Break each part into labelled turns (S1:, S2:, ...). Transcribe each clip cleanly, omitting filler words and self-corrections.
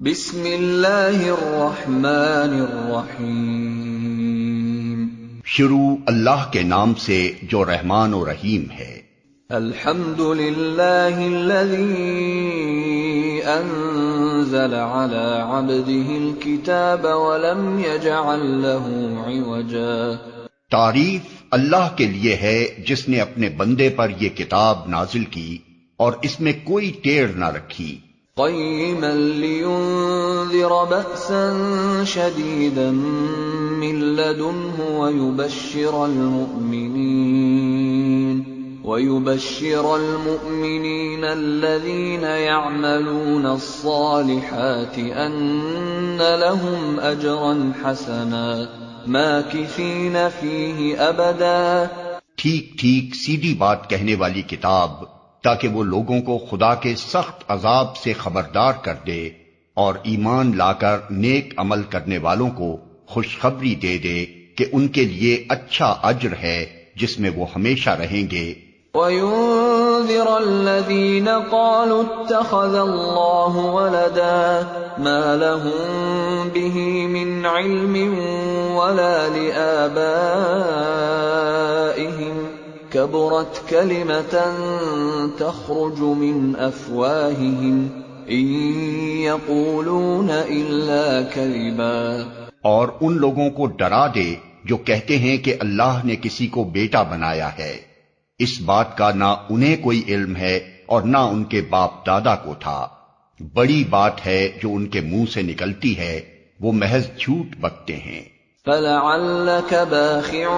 S1: بسم اللہ الرحمن الرحیم۔
S2: شروع اللہ کے نام سے جو رحمان و رحیم ہے۔
S1: الحمد للہ الذی انزل علی عبده الکتاب ولم یجعل له عوجا۔
S2: تعریف اللہ کے لیے ہے جس نے اپنے بندے پر یہ کتاب نازل کی اور اس میں کوئی ٹیڑھ نہ رکھی۔
S1: قیما لینذر بأسا شدیدا من لدنہ ويبشر المؤمنين الذين يعملون الصالحات أن لهم أجرا حسنا ماكثين فيه أبدا۔
S2: ٹھیک ٹھیک سیدھی بات کہنے والی کتاب، تاکہ وہ لوگوں کو خدا کے سخت عذاب سے خبردار کر دے اور ایمان لا کر نیک عمل کرنے والوں کو خوشخبری دے دے کہ ان کے لیے اچھا اجر ہے جس میں وہ ہمیشہ رہیں گے۔
S1: وَيُنذِرَ الَّذِينَ قَالُوا اتَّخَذَ اللَّهُ وَلَدًا مَا لَهُم بِهِ مِنْ عِلْمٍ وَلَا لِآبَائِهِمْ كَبُرَتْ كَلِمَةً تَخْرُجُ مِنْ أَفْوَاهِهِمْ إِنْ يَقُولُونَ إِلَّا كَذِبًا۔
S2: اور ان لوگوں کو ڈرا دے جو کہتے ہیں کہ اللہ نے کسی کو بیٹا بنایا ہے، اس بات کا نہ انہیں کوئی علم ہے اور نہ ان کے باپ دادا کو تھا۔ بڑی بات ہے جو ان کے منہ سے نکلتی ہے، وہ محض جھوٹ بکتے ہیں۔
S1: فَلَعَلَّكَ بَاخِعٌ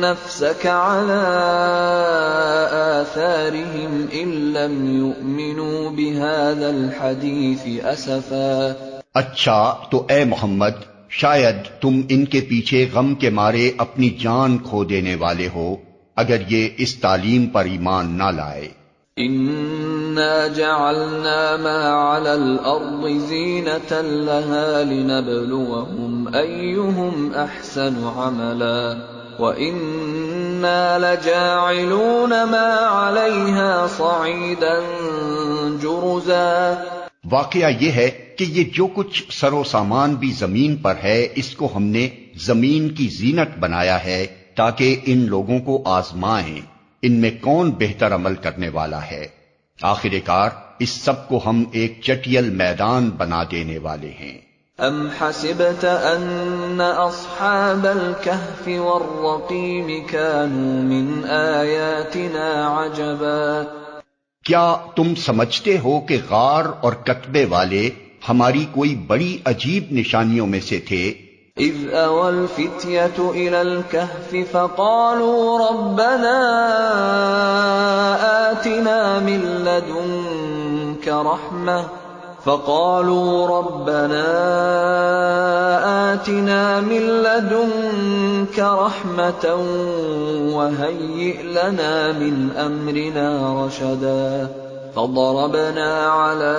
S1: نَفْسَكَ عَلَىٰ آثَارِهِمْ إِن لَّمْ يُؤْمِنُوا بِهَٰذَا الْحَدِيثِ أَسَفًا۔
S2: اچھا تو اے محمد، شاید تم ان کے پیچھے غم کے مارے اپنی جان کھو دینے والے ہو اگر یہ اس تعلیم پر ایمان نہ لائے۔
S1: اِنَّا جَعَلْنَا مَا عَلَى الْأَرْضِ زِينَةً لَهَا لِنَبْلُوَهُمْ أَيُّهُمْ أَحْسَنُ عَمَلًا وَإِنَّا لَجَاعِلُونَ مَا عَلَيْهَا صَعِيدًا جُرُزًا۔
S2: واقعہ یہ ہے کہ یہ جو کچھ سر و سامان بھی زمین پر ہے، اس کو ہم نے زمین کی زینت بنایا ہے تاکہ ان لوگوں کو آزمائیں ان میں کون بہتر عمل کرنے والا ہے۔ آخر کار اس سب کو ہم ایک چٹیل میدان بنا دینے والے ہیں۔
S1: ام حسبت ان اصحاب الكهف والرقیم كانوا من آیاتنا عجبا۔
S2: کیا تم سمجھتے ہو کہ غار اور کتبے والے ہماری کوئی بڑی عجیب نشانیوں میں سے تھے؟
S1: اذ اوى الفتية الى الكهف فقالوا ربنا آتنا من لدنك رحمة وهيئ لنا من أمرنا رشدا۔ فضربنا على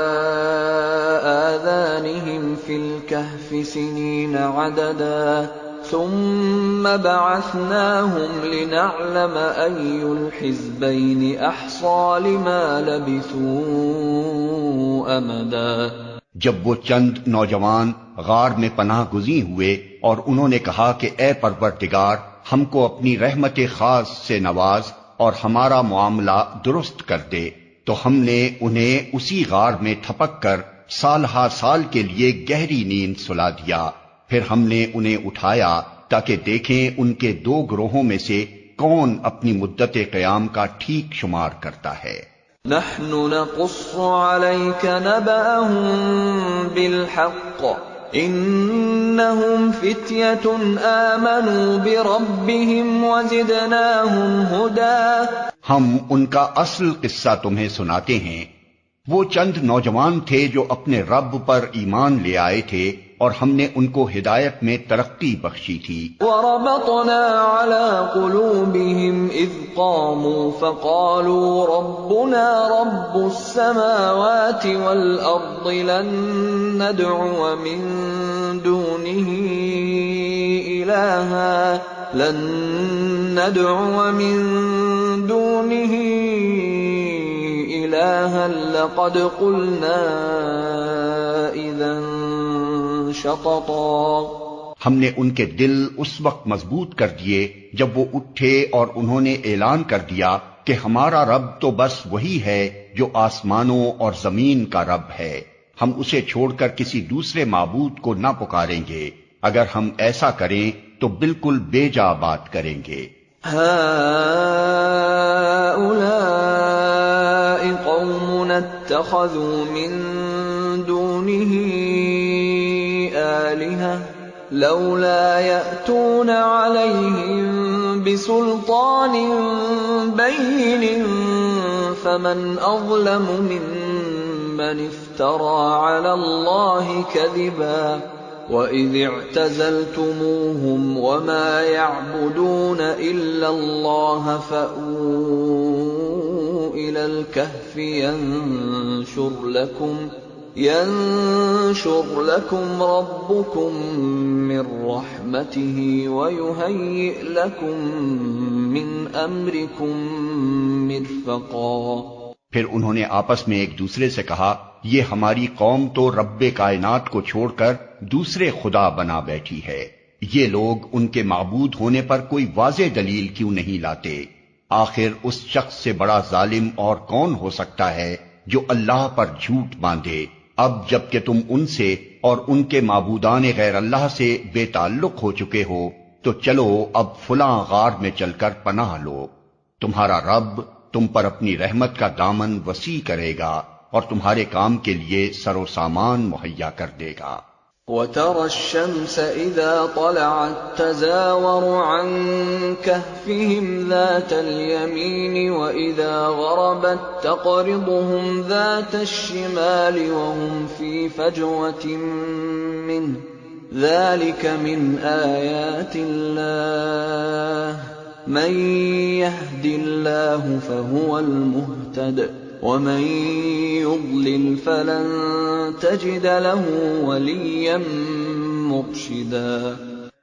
S1: آذانهم في الكهف سنين عددا ثم بعثناهم لنعلم أي الحزبين أحصى لما لبثوا أمدا۔
S2: جب وہ چند نوجوان غار میں پناہ گزین ہوئے اور انہوں نے کہا کہ اے پروردگار، ہم کو اپنی رحمت خاص سے نواز اور ہمارا معاملہ درست کر دے، تو ہم نے انہیں اسی غار میں تھپک کر سال ہا سال کے لیے گہری نیند سلا دیا۔ پھر ہم نے انہیں اٹھایا تاکہ دیکھیں ان کے دو گروہوں میں سے کون اپنی مدت قیام کا ٹھیک شمار کرتا ہے۔
S1: نحن نقص عليك نبأهم بالحق انهم فتية آمنوا بربهم وزدناهم هدى۔
S2: ہم ان کا اصل قصہ تمہیں سناتے ہیں۔ وہ چند نوجوان تھے جو اپنے رب پر ایمان لے آئے تھے اور ہم نے ان کو ہدایت میں ترقی بخشی تھی۔
S1: وَرَبَطْنَا عَلَى قُلُوبِهِمْ إِذْ قَامُوا فَقَالُوا رَبُّنَا رَبُّ السَّمَاوَاتِ وَالْأَرْضِ لَن نَّدْعُوَ مِن دُونِهِ إِلَٰهًا إلها لقد قلنا إذا شططا.
S2: ہم نے ان کے دل اس وقت مضبوط کر دیے جب وہ اٹھے اور انہوں نے اعلان کر دیا کہ ہمارا رب تو بس وہی ہے جو آسمانوں اور زمین کا رب ہے، ہم اسے چھوڑ کر کسی دوسرے معبود کو نہ پکاریں گے، اگر ہم ایسا کریں تو بالکل بے جا بات کریں گے۔
S1: هؤلاء قومنا اتخذوا من دونه آلهة لولا يأتون عليهم بسلطان بين فمن أظلم ممن افترى على الله كذبا وَإِذِ اعْتَزَلْتُمُوهُمْ وَمَا يَعْبُدُونَ إِلَّا اللَّهَ فَأْوُوا إِلَى الْكَهْفِ يَنشُرْ لَكُمْ رَبُّكُمْ مِنْ رَحْمَتِهِ وَيُهَيِّئْ لَكُمْ مِنْ أَمْرِكُمْ مِرْفَقًا۔
S2: پھر انہوں نے آپس میں ایک دوسرے سے کہا، یہ ہماری قوم تو رب کائنات کو چھوڑ کر دوسرے خدا بنا بیٹھی ہے، یہ لوگ ان کے معبود ہونے پر کوئی واضح دلیل کیوں نہیں لاتے؟ آخر اس شخص سے بڑا ظالم اور کون ہو سکتا ہے جو اللہ پر جھوٹ باندھے؟ اب جب کہ تم ان سے اور ان کے معبودان غیر اللہ سے بے تعلق ہو چکے ہو تو چلو اب فلاں غار میں چل کر پناہ لو، تمہارا رب تم پر اپنی رحمت کا دامن وسیع کرے گا اور تمہارے کام کے لیے سر و سامان مہیا کر دے گا۔
S1: وَتَرَى الشَّمْسَ إِذَا طَلَعَتْ تَزَاوَرُ عَنْ كَهْفِهِمْ ذَاتَ الْيَمِينِ وَإِذَا غَرَبَتْ تَقْرِضُهُمْ ذَاتَ الشِّمَالِ وَهُمْ فِي فَجْوَةٍ مِّنْهُ ذَلِكَ مِنْ آيَاتِ اللَّهِ مَن يَهْدِ اللَّهُ فَهُوَ الْمُهْتَدِ وَمَن يُضْلِلْ فَلَن تَجِدَ لَهُ وَلِيًّا مُرْشِدًا۔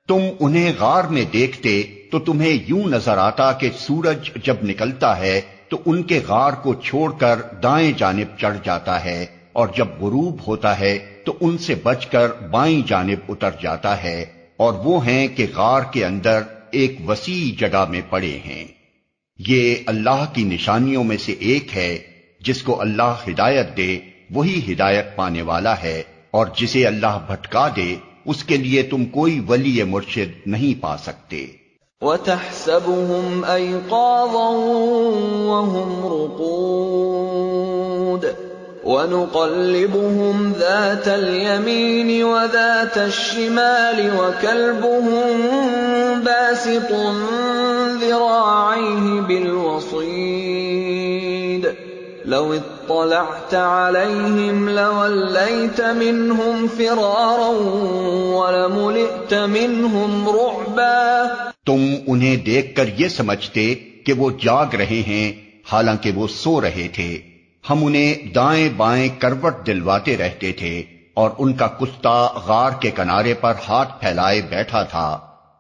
S2: تم انہیں غار میں دیکھتے تو تمہیں یوں نظر آتا کہ سورج جب نکلتا ہے تو ان کے غار کو چھوڑ کر دائیں جانب چڑھ جاتا ہے، اور جب غروب ہوتا ہے تو ان سے بچ کر بائیں جانب اتر جاتا ہے، اور وہ ہیں کہ غار کے اندر ایک وسیع جگہ میں پڑے ہیں۔ یہ اللہ کی نشانیوں میں سے ایک ہے، جس کو اللہ ہدایت دے وہی ہدایت پانے والا ہے، اور جسے اللہ بھٹکا دے اس کے لیے تم کوئی ولی مرشد نہیں پا سکتے۔
S1: وَتَحْسَبُهُمْ أَيْقَاظًا وَهُمْ رُقُودٌ وَنُقَلِّبُهُمْ ذَاتَ الْيَمِينِ وَذَاتَ الشِّمَالِ وَكَلْبُهُمْ بَاسِطٌ ذِرَاعَيْهِ بِالْوَصِيدِ لَوِ اطَّلَعْتَ عَلَيْهِمْ لَوَلَّيْتَ مِنْهُمْ فِرَارًا وَلَمُلِئْتَ مِنْهُمْ رُعْبًا۔
S2: تم انہیں دیکھ کر یہ سمجھتے کہ وہ جاگ رہے ہیں حالانکہ وہ سو رہے تھے، ہم انہیں دائیں بائیں کروٹ دلواتے رہتے تھے، اور ان کا کتا غار کے کنارے پر ہاتھ پھیلائے بیٹھا تھا،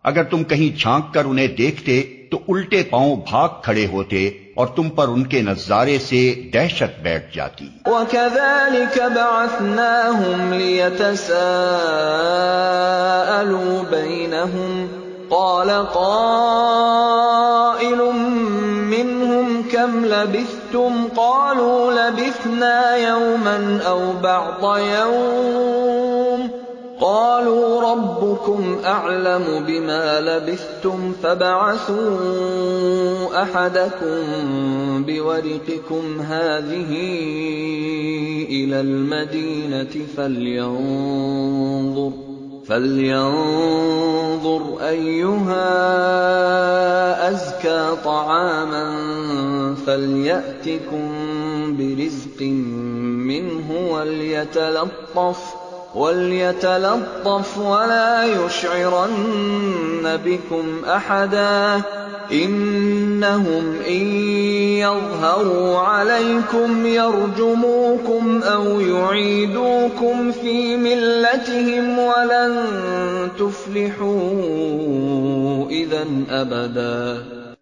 S2: اگر تم کہیں جھانک کر انہیں دیکھتے تو الٹے پاؤں بھاگ کھڑے ہوتے اور تم پر ان کے نظارے سے دہشت بیٹھ جاتی۔
S1: وَكَذَلِكَ بَعَثْنَاهُمْ لِيَتَسَاءَلُوا بَيْنَهُمْ قَالَ قَائِلٌ مِّنْهُمْ كَمْ لَبِثْتُمْ قَالُوا لَبِثْنَا يَوْمًا أَوْ بَعْضَ يَوْمٍ قَالُوا رَبُّكُمْ أَعْلَمُ بِمَا لَبِثْتُمْ فَابْعَثُوا أَحَدَكُمْ بِوَرِقِكُمْ هَٰذِهِ إِلَى الْمَدِينَةِ فَلْيَنظُرْ أَيُّهَا أَزْكَىٰ طَعَامًا فَلْيَأْتِكُم بِرِزْقٍ مِّنْهُ وَلْيَتَلَطَّفْ وَلَا يُشْعِرَنَّ بِكُمْ أَحَدًا إِنَّهُمْ إِن يَظْهَرُوا عَلَيْكُمْ يَرْجُمُوكُمْ أَوْ يُعِيدُوكُمْ فِي مِلَّتِهِمْ وَلَن تُفْلِحُوا إِذًا أَبَدًا۔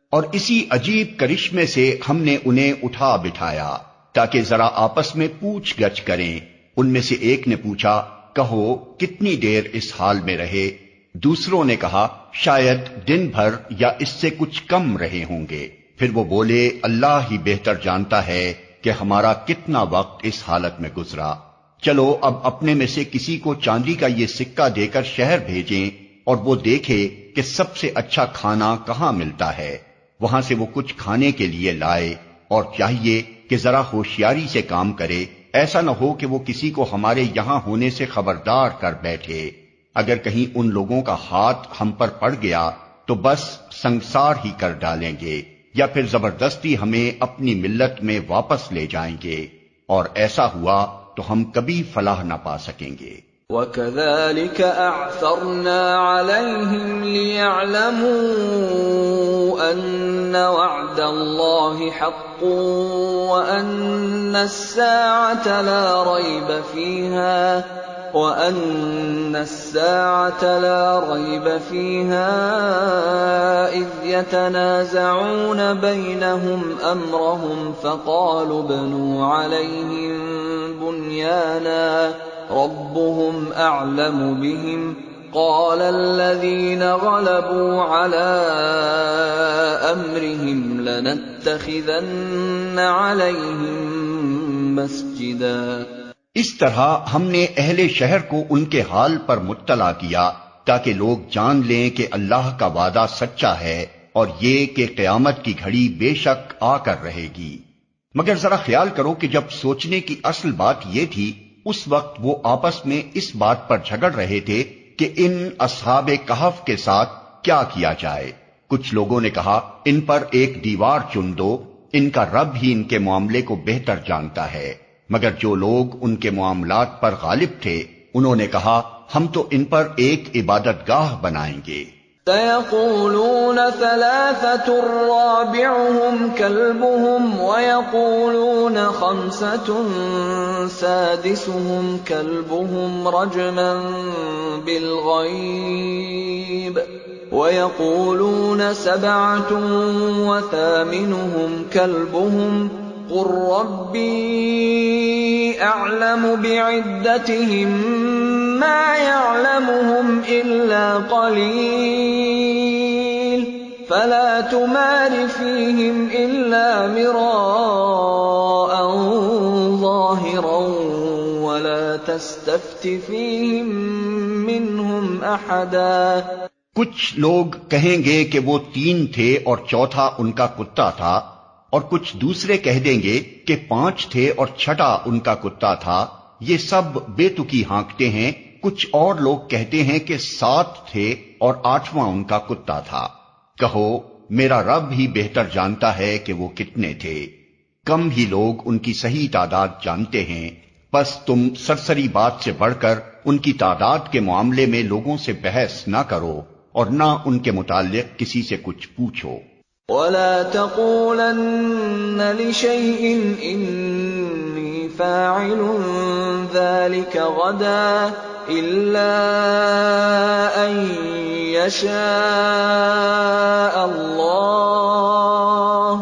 S2: اور اسی عجیب کرشمے سے ہم نے انہیں اٹھا بٹھایا تاکہ ذرا آپس میں پوچھ گچھ کریں۔ ان میں سے ایک نے پوچھا، کہو کتنی دیر اس حال میں رہے؟ دوسروں نے کہا، شاید دن بھر یا اس سے کچھ کم رہے ہوں گے۔ پھر وہ بولے، اللہ ہی بہتر جانتا ہے کہ ہمارا کتنا وقت اس حالت میں گزرا۔ چلو اب اپنے میں سے کسی کو چاندی کا یہ سکہ دے کر شہر بھیجیں اور وہ دیکھے کہ سب سے اچھا کھانا کہاں ملتا ہے، وہاں سے وہ کچھ کھانے کے لیے لائے، اور چاہیے کہ ذرا ہوشیاری سے کام کرے، ایسا نہ ہو کہ وہ کسی کو ہمارے یہاں ہونے سے خبردار کر بیٹھے۔ اگر کہیں ان لوگوں کا ہاتھ ہم پر پڑ گیا تو بس سنگسار ہی کر ڈالیں گے، یا پھر زبردستی ہمیں اپنی ملت میں واپس لے جائیں گے، اور ایسا ہوا تو ہم کبھی فلاح نہ پا سکیں گے۔
S1: وَكَذَلِكَ أَعْثَرْنَا عَلَيْهِمْ لِيَعْلَمُوا أَنَّ وَعْدَ اللَّهِ حَقٌّ وَأَنَّ السَّاعَةَ لَا رَيْبَ فِيهَا إِذْ يَتَنَازَعُونَ بَيْنَهُمْ أَمْرَهُمْ فَقَالُوا ابْنُوا عَلَيْهِم بُنْيَانًا رَبُّهُمْ أَعْلَمُ بِهِمْ قَالَ الَّذِينَ غَلَبُوا عَلَىٰ أَمْرِهِمْ لَنَتَّخِذَنَّ عَلَيْهِم مَّسْجِدًا۔
S2: اس طرح ہم نے اہل شہر کو ان کے حال پر مطلع کیا تاکہ لوگ جان لیں کہ اللہ کا وعدہ سچا ہے اور یہ کہ قیامت کی گھڑی بے شک آ کر رہے گی۔ مگر ذرا خیال کرو کہ جب سوچنے کی اصل بات یہ تھی، اس وقت وہ آپس میں اس بات پر جھگڑ رہے تھے کہ ان اصحاب کہف کے ساتھ کیا کیا جائے۔ کچھ لوگوں نے کہا، ان پر ایک دیوار چن دو، ان کا رب ہی ان کے معاملے کو بہتر جانتا ہے۔ مگر جو لوگ ان کے معاملات پر غالب تھے، انہوں نے کہا، ہم تو ان پر ایک عبادت گاہ بنائیں گے۔
S1: سَيَقُولُونَ ثَلَاثَةٌ رَّابِعُهُمْ كَلْبُهُمْ وَيَقُولُونَ خَمْسَةٌ سَادِسُهُمْ كَلْبُهُمْ رَجْمًا بِالْغَيْبِ وَيَقُولُونَ سَبْعَةٌ وَثَامِنُهُمْ كَلْبُهُمْ قُل رَّبِّي أَعْلَمُ بِعِدَّتِهِم مَّا يَعْلَمُهُمْ إِلَّا قَلِيلٌ فَلَا تُمَارِ فِيهِمْ إِلَّا مِرَاءً ظَاهِرًا وَلَا تَسْتَفْتِ فِيهِم مِّنْهُمْ أَحَدًا۔
S2: کچھ لوگ کہیں گے کہ وہ 3 تھے اور چوتھا ان کا کتا تھا، اور کچھ دوسرے کہہ دیں گے کہ 5 تھے اور چھٹا ان کا کتا تھا۔ یہ سب بے تکی ہانکتے ہیں۔ کچھ اور لوگ کہتے ہیں کہ 7 تھے اور 8واں ان کا کتا تھا۔ کہو، میرا رب ہی بہتر جانتا ہے کہ وہ کتنے تھے۔ کم ہی لوگ ان کی صحیح تعداد جانتے ہیں، پس تم سرسری بات سے بڑھ کر ان کی تعداد کے معاملے میں لوگوں سے بحث نہ کرو اور نہ ان کے متعلق کسی سے کچھ پوچھو۔
S1: وَلَا تَقُولَنَّ لِشَيْءٍ إِنِّي فَاعِلٌ ذَلِكَ غَدًا إِلَّا أَن يَشَاءَ اللَّهُ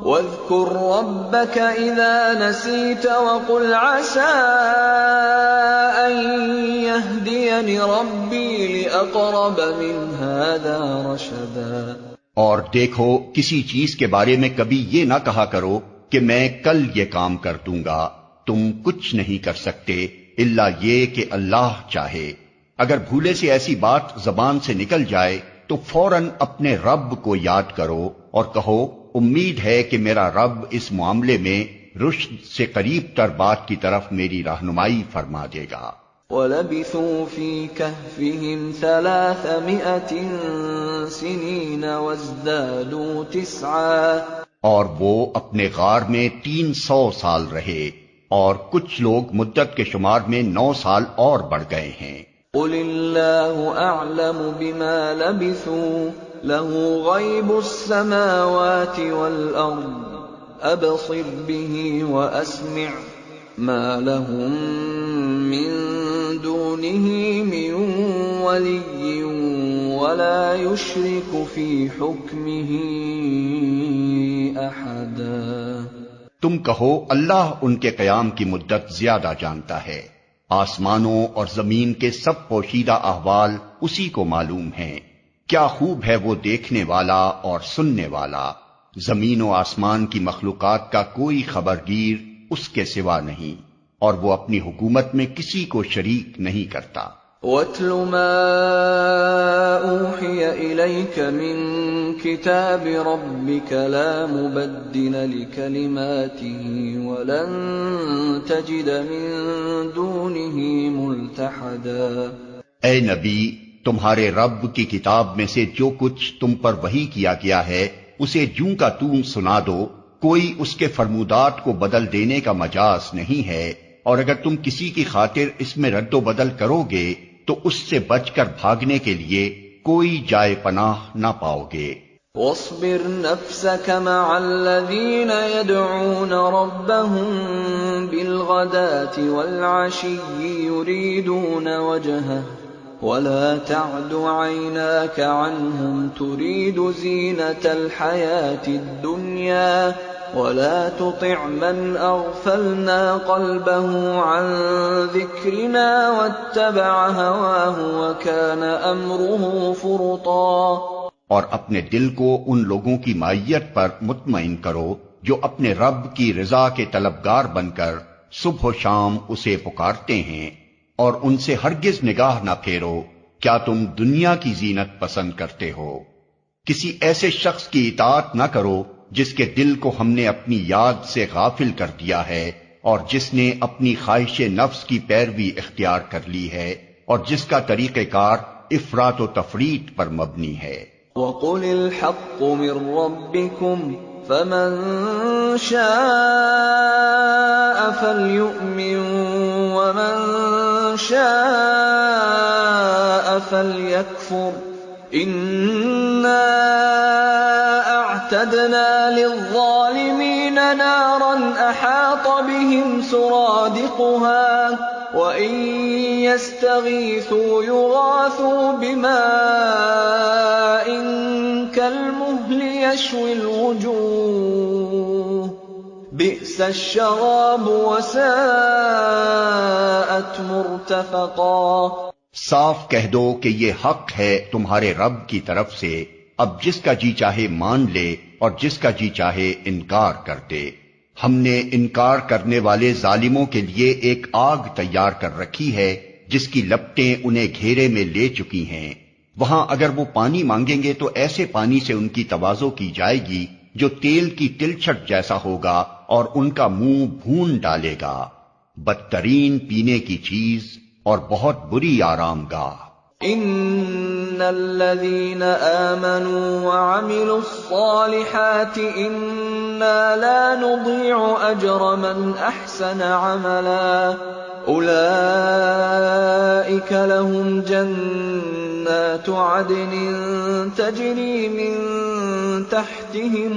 S1: وَاذْكُر رَّبَّكَ إِذَا نَسِيتَ وَقُلْ عَسَىٰ أَن يَهْدِيَنِ رَبِّي لِأَقْرَبَ مِنْ هَٰذَا رَشَدًا۔
S2: اور دیکھو، کسی چیز کے بارے میں کبھی یہ نہ کہا کرو کہ میں کل یہ کام کر دوں گا۔ تم کچھ نہیں کر سکتے الا یہ کہ اللہ چاہے۔ اگر بھولے سے ایسی بات زبان سے نکل جائے تو فوراً اپنے رب کو یاد کرو اور کہو، امید ہے کہ میرا رب اس معاملے میں رشد سے قریب تر بات کی طرف میری رہنمائی فرما دے گا۔
S1: وَلَبِثُوا فِي كَهْفِهِمْ 300 سِنِينَ وَازْدَادُوا 9۔
S2: اور وہ اپنے غار میں 300 سال رہے، اور کچھ لوگ مدت کے شمار میں 9 سال اور بڑھ گئے ہیں۔
S1: قُلِ اللَّهُ أَعْلَمُ بِمَا لَبِثُوا لَهُ غَيْبُ السَّمَاوَاتِ وَالْأَرْضِ أَبْصِرْ بِهِ وَأَسْمِعْ مَا لَهُم مِّن دُونِهِ مِن وَلِيٍّ وَلَا يُشْرِكُ فِي حُكْمِهِ أَحَدًا۔
S2: تم کہو اللہ ان کے قیام کی مدت زیادہ جانتا ہے، آسمانوں اور زمین کے سب پوشیدہ احوال اسی کو معلوم ہیں، کیا خوب ہے وہ دیکھنے والا اور سننے والا۔ زمین و آسمان کی مخلوقات کا کوئی خبرگیر اس کے سوا نہیں، اور وہ اپنی حکومت میں کسی کو شریک نہیں کرتا۔
S1: وَاتْلُ مَا أُوحِيَ إِلَيْكَ مِن كِتَابِ رَبِّكَ لَا مُبَدِّلَ لِكَلِمَاتِهِ وَلَن تَجِدَ مِن دُونِهِ مُلْتَحَدًا۔
S2: اے نبی، تمہارے رب کی کتاب میں سے جو کچھ تم پر وحی کیا گیا ہے اسے جوں کا توں سنا دو، کوئی اس کے فرمودات کو بدل دینے کا مجاز نہیں ہے، اور اگر تم کسی کی خاطر اس میں رد و بدل کرو گے تو اس سے بچ کر بھاگنے کے لیے کوئی جائے پناہ نہ پاؤ گے۔
S1: وَاصْبِرْ نَفْسَكَ مَعَ الَّذِينَ يَدْعُونَ رَبَّهُم بِالْغَدَاةِ وَالْعَشِيِّ يُرِيدُونَ وَجْهَهُ وَلَا تَعْدُ عَيْنَاكَ عَنْهُمْ تُرِيدُ زِينَةَ الْحَيَاةِ الدُّنْيَا وَلَا تُطِعْ مَنْ أَغْفَلْنَا قَلْبَهُ عَنْ ذِكْرِنَا وَاتَّبَعَ هَوَاهُ وَكَانَ أَمْرُهُ فُرُطًا۔
S2: اور اپنے دل کو ان لوگوں کی معیت پر مطمئن کرو جو اپنے رب کی رضا کے طلبگار بن کر صبح و شام اسے پکارتے ہیں، اور ان سے ہرگز نگاہ نہ پھیرو، کیا تم دنیا کی زینت پسند کرتے ہو؟ کسی ایسے شخص کی اطاعت نہ کرو جس کے دل کو ہم نے اپنی یاد سے غافل کر دیا ہے، اور جس نے اپنی خواہش نفس کی پیروی اختیار کر لی ہے، اور جس کا طریقہ کار افراط و تفریط پر مبنی ہے۔
S1: وَقُلِ الْحَقُّ مِن رَّبِّكُمْ فَمَن شَاءَ فَلْيُؤْمِن وَمَن شَاءَ فَلْيَكْفُرْ إِنَّا أَعْتَدْنَا لِلظَّالِمِينَ نَارًا أَحَاطَ بِهِمْ سُرَادِقُهَا وَإِن يَسْتَغِيثُوا يُغَاثُوا بِمَاءٍ كَالْمُهْلِ يَشْوِي الْوُجُوهَ بِئْسَ الشَّرَابُ وَسَاءَتْ مُرْتَفَقًا۔
S2: صاف کہہ دو کہ یہ حق ہے تمہارے رب کی طرف سے، اب جس کا جی چاہے مان لے اور جس کا جی چاہے انکار کر دے۔ ہم نے انکار کرنے والے ظالموں کے لیے ایک آگ تیار کر رکھی ہے جس کی لپٹیں انہیں گھیرے میں لے چکی ہیں، وہاں اگر وہ پانی مانگیں گے تو ایسے پانی سے ان کی تواضع کی جائے گی جو تیل کی تلچھٹ جیسا ہوگا اور ان کا منہ بھون ڈالے گا، بدترین پینے کی چیز اور بہت بری آرام گاہ۔
S1: ان الذين آمنوا وعملوا الصالحات انا لا نضيع اجر من احسن عملا اولئك لهم جنات عدن تجري من تحتهم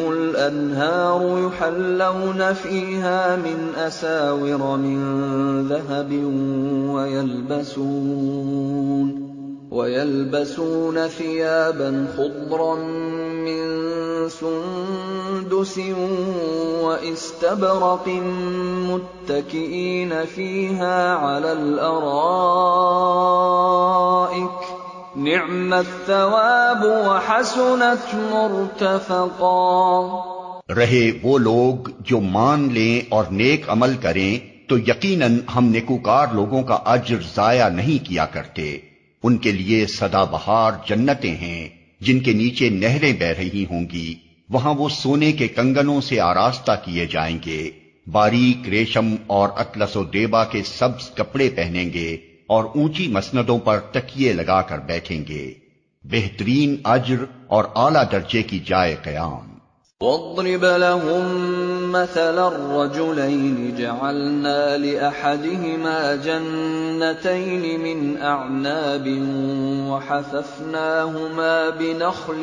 S1: الأنهار يحلون فيها من أساور من ذهب ويلبسون ثيابا خضرا من سندس واستبرق متكئين فيها على الأرائك نعم الثواب وحسنت مرتفقا۔
S2: رہے وہ لوگ جو مان لیں اور نیک عمل کریں تو یقیناً ہم نیکوکار لوگوں کا اجر ضائع نہیں کیا کرتے، ان کے لیے سدا بہار جنتیں ہیں جن کے نیچے نہریں بہ رہی ہوں گی، وہاں وہ سونے کے کنگنوں سے آراستہ کیے جائیں گے، باریک ریشم اور اطلس و دیبا کے سبز کپڑے پہنیں گے اور اونچی مسندوں پر تکیے لگا کر بیٹھیں گے، بہترین اجر اور اعلیٰ درجے کی جائے قیام۔
S1: وَاضْرِبْ لَهُم مَّثَلًا رَّجُلَيْنِ جَعَلْنَا لِأَحَدِهِمَا جَنَّتَيْنِ مِنْ أَعْنَابٍ وَحَفَفْنَاهُمَا بِنَخْلٍ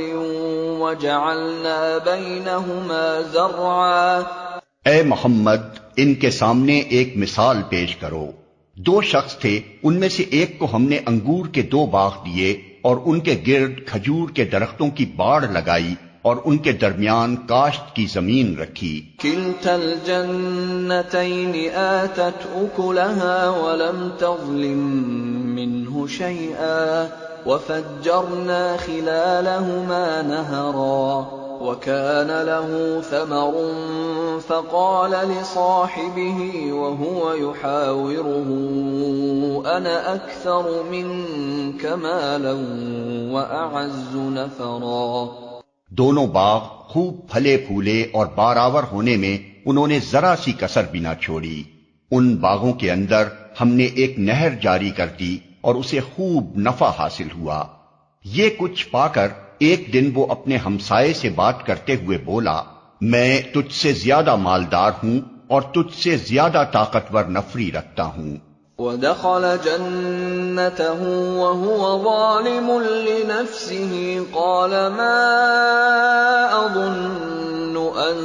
S1: وَجَعَلْنَا بَيْنَهُمَا زَرْعًا۔
S2: اے محمد، ان کے سامنے ایک مثال پیش کرو۔ دو شخص تھے، ان میں سے ایک کو ہم نے انگور کے 2 باغ دیے اور ان کے گرد کھجور کے درختوں کی باڑ لگائی اور ان کے درمیان کاشت کی زمین رکھی۔
S1: كلتا الجنتين آتت أكلها ولم تظلم منه شيئا وفجرنا خلالهما نهرا وكان له ثمر فقال لصاحبه وهو يحاوره أنا أكثر منك مالا وأعز نفرا۔
S2: دونوں باغ خوب پھلے پھولے اور بارآور ہونے میں انہوں نے ذرا سی کسر بھی نہ چھوڑی۔ ان باغوں کے اندر ہم نے ایک نہر جاری کر دی اور اسے خوب نفع حاصل ہوا۔ یہ کچھ پا کر ایک دن وہ اپنے ہمسائے سے بات کرتے ہوئے بولا، میں تجھ سے زیادہ مالدار ہوں اور تجھ سے زیادہ طاقتور نفری رکھتا ہوں۔
S1: ودخل جنته وهو ظالم لنفسه قال ما أظن أن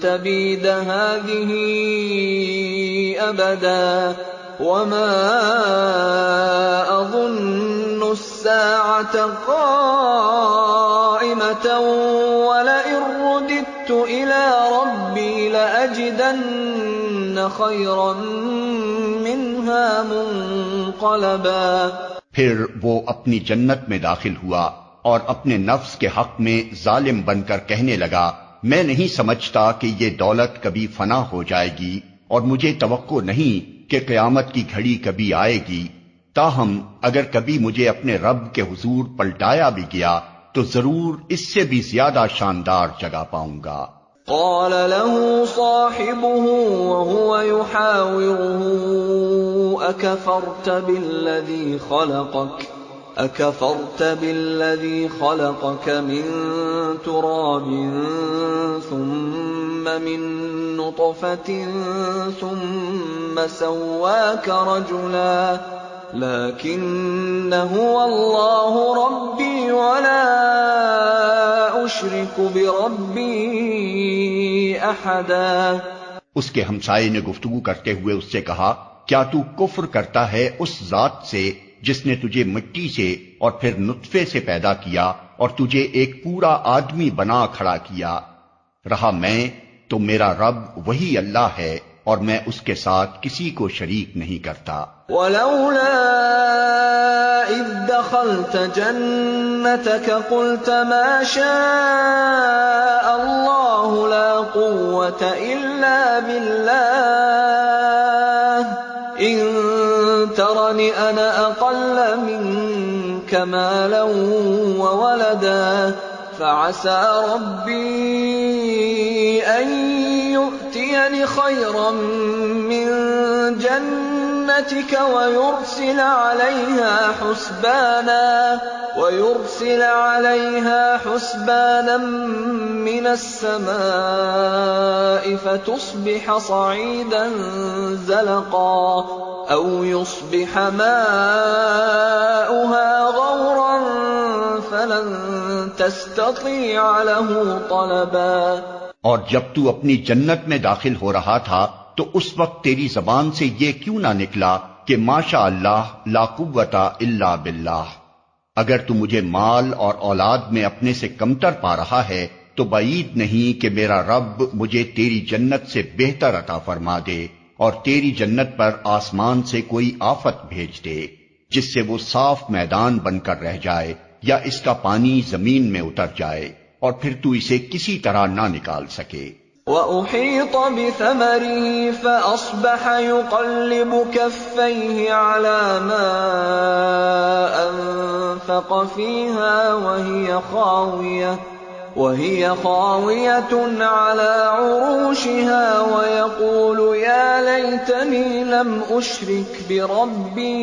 S1: تبيد هذه أبدا وما أظن الساعة قائمة ولئن رددت إلى ربي لأجدن خيرا منها منقلبا۔
S2: پھر وہ اپنی جنت میں داخل ہوا اور اپنے نفس کے حق میں ظالم بن کر کہنے لگا، میں نہیں سمجھتا کہ یہ دولت کبھی فنا ہو جائے گی اور مجھے توقع نہیں کہ قیامت کی گھڑی کبھی آئے گی، تاہم اگر کبھی مجھے اپنے رب کے حضور پلٹایا بھی گیا تو ضرور اس سے بھی زیادہ شاندار جگہ پاؤں گا۔
S1: قال له صاحبه وهو يحاوره أكفرت بالذي خلقك من تراب ثم من نطفة ثم سواك رجلا لكن هو الله ربي ولا أشرك بربي أحدا۔
S2: اس کے ہمسائے نے گفتگو کرتے ہوئے اس سے کہا، کیا تو کفر کرتا ہے اس ذات سے جس نے تجھے مٹی سے اور پھر نطفے سے پیدا کیا اور تجھے ایک پورا آدمی بنا کھڑا کیا؟ رہا میں تو میرا رب وہی اللہ ہے اور میں اس کے ساتھ کسی کو شریک نہیں کرتا۔
S1: وَلَوْلَا إِذْ دَخَلْتَ جَنَّتَكَ قُلْتَ مَا شَاءَ اللَّهُ لَا قُوَّةَ إِلَّا بِاللَّهِ إِن تَرَنِ أَنَا أَقَلَّ مِنكَ مَالًا وَوَلَدًا فَعَسَى رَبِّي أَن يُؤْتِيَنِ خَيْرًا مِّن جَنَّتِكَ ويرسل عليها حسبانا من السماء فتصبح صعيدا زلقا أو يصبح ماؤها غورا فلن تستطيع له طلبا۔
S2: اور جب تو اپنی جنت میں داخل ہو رہا تھا تو اس وقت تیری زبان سے یہ کیوں نہ نکلا کہ ماشاء اللہ لا قوت الا باللہ؟ اگر تو مجھے مال اور اولاد میں اپنے سے کمتر پا رہا ہے تو بعید نہیں کہ میرا رب مجھے تیری جنت سے بہتر عطا فرما دے اور تیری جنت پر آسمان سے کوئی آفت بھیج دے جس سے وہ صاف میدان بن کر رہ جائے یا اس کا پانی زمین میں اتر جائے اور پھر تو اسے کسی طرح نہ نکال سکے۔
S1: وَأُحِيطَ بِثَمَرِهِ فَأَصْبَحَ يُقَلِّبُ كَفَّيْهِ عَلَى مَا أَنفَقَ فِيهَا وَهِيَ خَاوِيَةٌ عَلَى عُرُوشِهَا وَيَقُولُ يَا لَيْتَنِي لَمْ أُشْرِكْ بِرَبِّي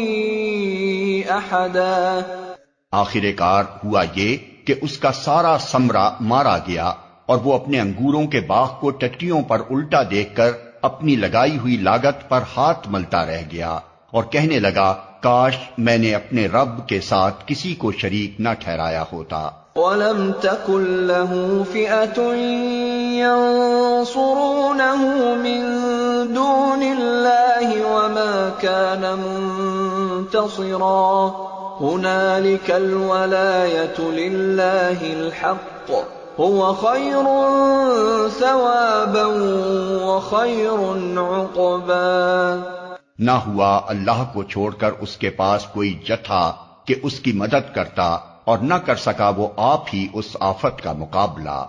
S1: أَحَدًا۔
S2: آخر کار ہوا یہ کہ اس کا سارا ثمرہ مارا گیا اور وہ اپنے انگوروں کے باغ کو ٹٹیوں پر الٹا دیکھ کر اپنی لگائی ہوئی لاگت پر ہاتھ ملتا رہ گیا اور کہنے لگا، کاش میں نے اپنے رب کے ساتھ کسی کو شریک نہ ٹھہرایا ہوتا۔
S1: وَلَمْ تَكُنْ لَهُ فِئَةٌ يَنصُرُونَهُ مِن دُونِ اللَّهِ وَمَا كَانَ مُنتَصِرًا هنالك الولاية لله الحق هو خير ثوابا وخير عقبا۔
S2: نہ ہوا اللہ کو چھوڑ کر اس کے پاس کوئی جتھا کہ اس کی مدد کرتا، اور نہ کر سکا وہ آپ ہی اس آفت کا مقابلہ۔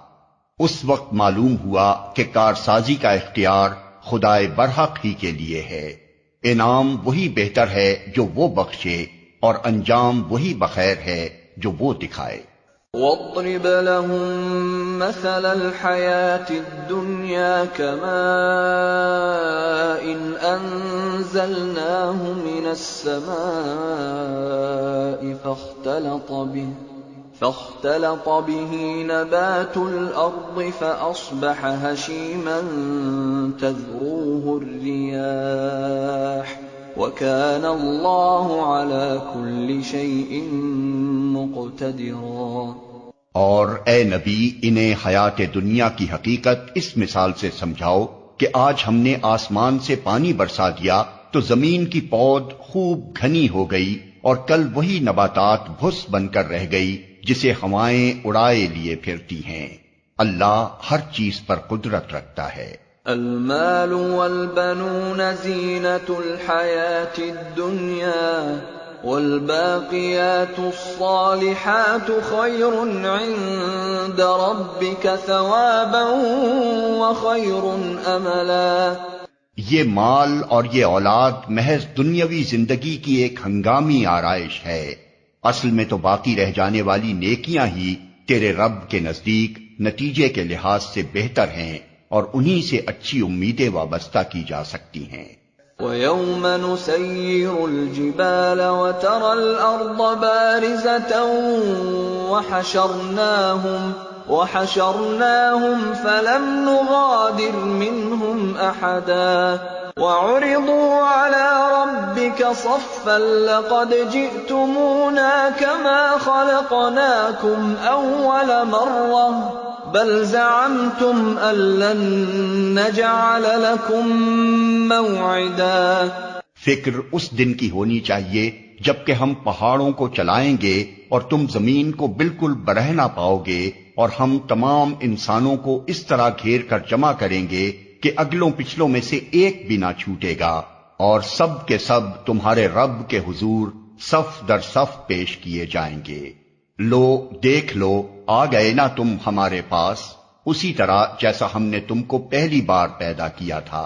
S2: اس وقت معلوم ہوا کہ کارسازی کا اختیار خدائے برحق ہی کے لیے ہے۔ انعام وہی بہتر ہے جو وہ بخشے، اور انجام وہی بخیر ہے جو وہ دکھائے۔
S1: وَاضْرِبْ لَهُم مَّثَلَ الْحَيَاةِ الدُّنْيَا كَمَاءٍ أَنزَلْنَاهُ مِنَ السَّمَاءِ فاختلط به نبات الأرض فأصبح هشيما تذروه الرياح وكان الله على كل شيء مقتدرا۔
S2: اور اے نبی انہیں حیات دنیا کی حقیقت اس مثال سے سمجھاؤ کہ آج ہم نے آسمان سے پانی برسا دیا تو زمین کی پود خوب گھنی ہو گئی، اور کل وہی نباتات بھس بن کر رہ گئی جسے ہوائیں اڑائے لیے پھرتی ہیں۔ اللہ ہر چیز پر قدرت رکھتا ہے۔
S1: المال والبنون زینة الحیاة الدنیا والباقیات الصالحات خیر عند ربک ثوابا وخیر املا۔
S2: یہ مال اور یہ اولاد محض دنیاوی زندگی کی ایک ہنگامی آرائش ہے، اصل میں تو باقی رہ جانے والی نیکیاں ہی تیرے رب کے نزدیک نتیجے کے لحاظ سے بہتر ہیں، اور انہی سے اچھی امیدیں وابستہ کی جا سکتی ہیں۔
S1: وَيَوْمَ نُسَيِّرُ الْجِبَالَ وَتَرَى الْأَرْضَ بَارِزَةً وَحَشَرْنَاهُمْ فَلَمْ نُغَادِرْ مِنْهُمْ أَحَدًا وَعُرِضُوا عَلَى رَبِّكَ صَفًّا لَقَدْ جِئْتُمُونَا كَمَا خَلَقْنَاكُمْ أَوَّلَ مَرَّةٍ بَلْ زَعَمْتُمْ أَن لَّن نَّجْعَلَ لَكُم مَّوْعِدًا۔
S2: فکر اس دن کی ہونی چاہیے جبکہ ہم پہاڑوں کو چلائیں گے اور تم زمین کو بالکل برہنا پاؤ گے، اور ہم تمام انسانوں کو اس طرح گھیر کر جمع کریں گے کہ اگلوں پچھلوں میں سے ایک بھی نہ چھوٹے گا، اور سب کے سب تمہارے رب کے حضور صف در صف پیش کیے جائیں گے۔ لو دیکھ لو، آ گئے نا تم ہمارے پاس، اسی طرح جیسا ہم نے تم کو پہلی بار پیدا کیا تھا۔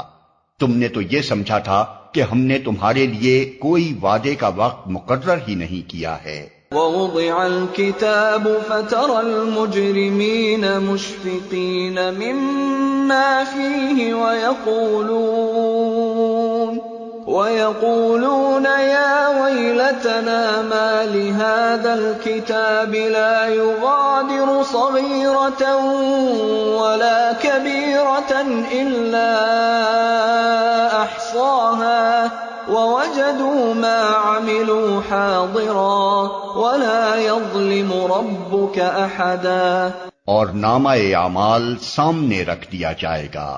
S2: تم نے تو یہ سمجھا تھا کہ ہم نے تمہارے لیے کوئی وعدے کا وقت مقرر ہی نہیں کیا ہے۔
S1: وَوُضِعَ الْكِتَابُ فَتَرَى الْمُجْرِمِينَ مُشْفِقِينَ مِمَّا فِيهِ وَيَقُولُونَ يَا وَيْلَتَنَا مَا لِهَذَا الْكِتَابِ لَا يُغَادِرُ صَغِيرَةً وَلَا كَبِيرَةً إِلَّا أَحْصَاهَا وَوَجَدُوا مَا عَمِلُوا حَاضِرًا وَلَا يَظْلِمُ رَبُّكَ أَحَدًا۔
S2: اور نامہ اعمال سامنے رکھ دیا جائے گا،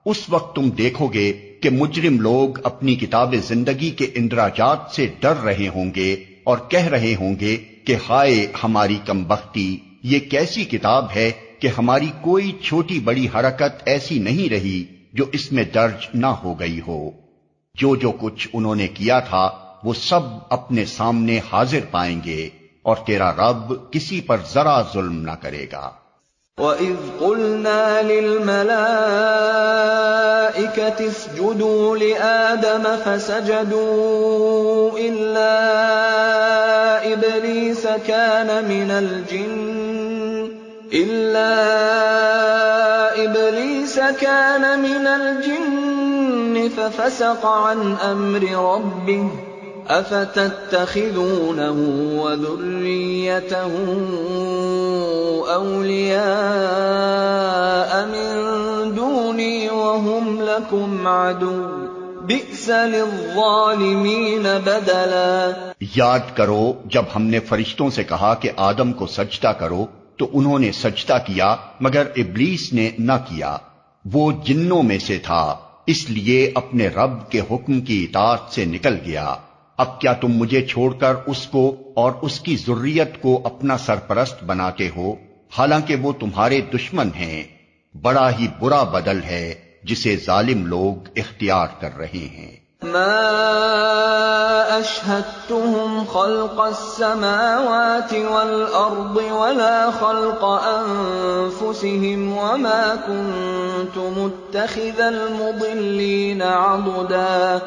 S2: اس وقت تم دیکھو گے کہ مجرم لوگ اپنی کتاب زندگی کے اندراجات سے ڈر رہے ہوں گے اور کہہ رہے ہوں گے کہ ہائے ہماری کمبختی، یہ کیسی کتاب ہے کہ ہماری کوئی چھوٹی بڑی حرکت ایسی نہیں رہی جو اس میں درج نہ ہو گئی ہو۔ جو کچھ انہوں نے کیا تھا وہ سب اپنے سامنے حاضر پائیں گے، اور تیرا رب کسی پر ذرا ظلم نہ کرے گا۔
S1: وَإِذْ قُلْنَا لِلْمَلَائِكَةِ اسْجُدُوا لِآدَمَ فَسَجَدُوا إِلَّا إِبْلِيسَ كَانَ مِنَ الْجِنِّ فَفَسَقَ عَنْ أَمْرِ رَبِّهِ أَفَتَتَّخِذُونَهُ وَذُرِّيَّتَهُ أَوْلِيَاءَ مِن دُونِي وَهُمْ لَكُمْ عَدُوٌّ بِئْسَ لِلظَّالِمِينَ بَدَلًا۔
S2: یاد کرو جب ہم نے فرشتوں سے کہا کہ آدم کو سجدہ کرو تو انہوں نے سجدہ کیا مگر ابلیس نے نہ کیا، وہ جنوں میں سے تھا، اس لیے اپنے رب کے حکم کی اطاعت سے نکل گیا۔ اب کیا تم مجھے چھوڑ کر اس کو اور اس کی ذریت کو اپنا سرپرست بناتے ہو، حالانکہ وہ تمہارے دشمن ہیں؟ بڑا ہی برا بدل ہے جسے ظالم لوگ اختیار کر رہے ہیں۔
S1: ما اشهدتهم خلق السماوات والارض ولا خلق انفسهم وما كنت متخذ المضلين عضدا۔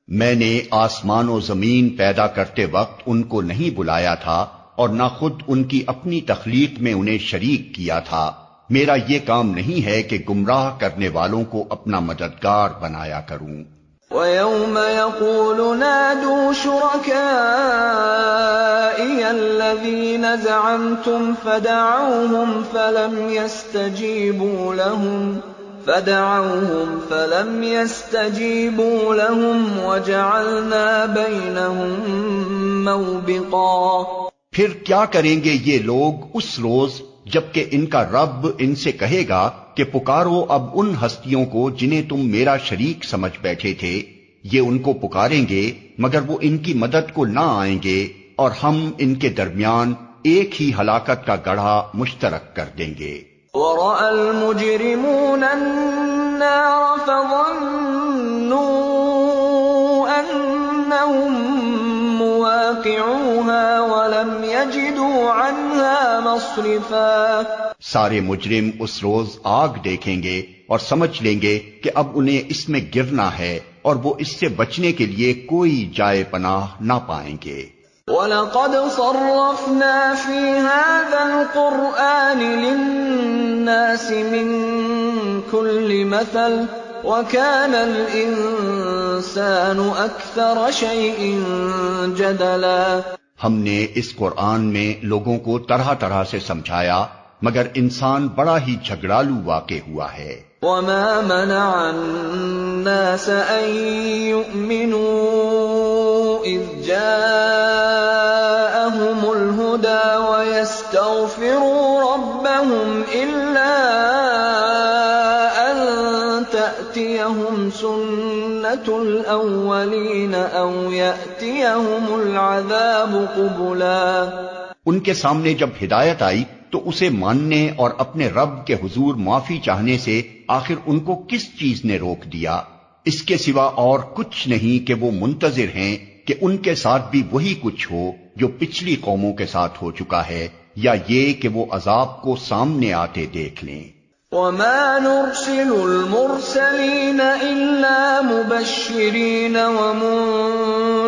S2: میں نے آسمان و زمین پیدا کرتے وقت ان کو نہیں بلایا تھا اور نہ خود ان کی اپنی تخلیق میں انہیں شریک کیا تھا۔ میرا یہ کام نہیں ہے کہ گمراہ کرنے والوں کو اپنا مددگار بنایا کروں۔
S1: وَيَوْمَ يَقُولُ نَادُوا شُرَكَائِيَ الَّذِينَ زَعَمْتُمْ فَدَعَوْهُمْ فَلَمْ يَسْتَجِيبُوا لَهُمْ وَجَعَلْنَا بَيْنَهُمْ مَوْبِقًا۔
S2: پھر کیا کریں گے یہ لوگ اس روز جبکہ ان کا رب ان سے کہے گا کہ پکارو اب ان ہستیوں کو جنہیں تم میرا شریک سمجھ بیٹھے تھے۔ یہ ان کو پکاریں گے مگر وہ ان کی مدد کو نہ آئیں گے، اور ہم ان کے درمیان ایک ہی ہلاکت کا گڑھا مشترک کر دیں گے۔
S1: وَرَأَى الْمُجْرِمُونَ النَّارَ فَظَنُّوا أَنَّهُمْ مُوَاقِعُوهَا وَلَمْ يَجِدُوا عَنْهَا مَصْرِفًا۔
S2: سارے مجرم اس روز آگ دیکھیں گے اور سمجھ لیں گے کہ اب انہیں اس میں گرنا ہے، اور وہ اس سے بچنے کے لیے کوئی جائے پناہ نہ پائیں گے۔
S1: وَلَقَدْ صَرَّفْنَا فِي هَذَا الْقُرْآنِ لِلنَّاسِ مِنْ كُلِّ مَثَلٍ وَكَانَ الْإِنسَانُ أَكْثَرَ شَيْءٍ جَدَلًا۔
S2: ہم نے اس قرآن میں لوگوں کو طرح طرح سے سمجھایا، مگر انسان بڑا ہی جھگڑالو واقع ہوا ہے۔
S1: وَمَا مَنَعَ النَّاسَ أَن يُؤْمِنُوا إِذْ جَاءَهُمُ الْهُدَى وَيَسْتَغْفِرُوا رَبَّهُمْ إِلَّا أَن تَأْتِيَهُمْ سُنَّةُ الْأَوَّلِينَ أَوْ يَأْتِيَهُمُ الْعَذَابُ قُبُلًا۔
S2: ان کے سامنے جب ہدایت آئی تو اسے ماننے اور اپنے رب کے حضور معافی چاہنے سے آخر ان کو کس چیز نے روک دیا؟ اس کے سوا اور کچھ نہیں کہ وہ منتظر ہیں کہ ان کے ساتھ بھی وہی کچھ ہو جو پچھلی قوموں کے ساتھ ہو چکا ہے، یا یہ کہ وہ عذاب کو سامنے آتے دیکھ لیں۔
S1: وَمَا نُرْسِلُ الْمُرْسَلِينَ إِلَّا مُبَشِّرِينَ وَمُنذِرِينَ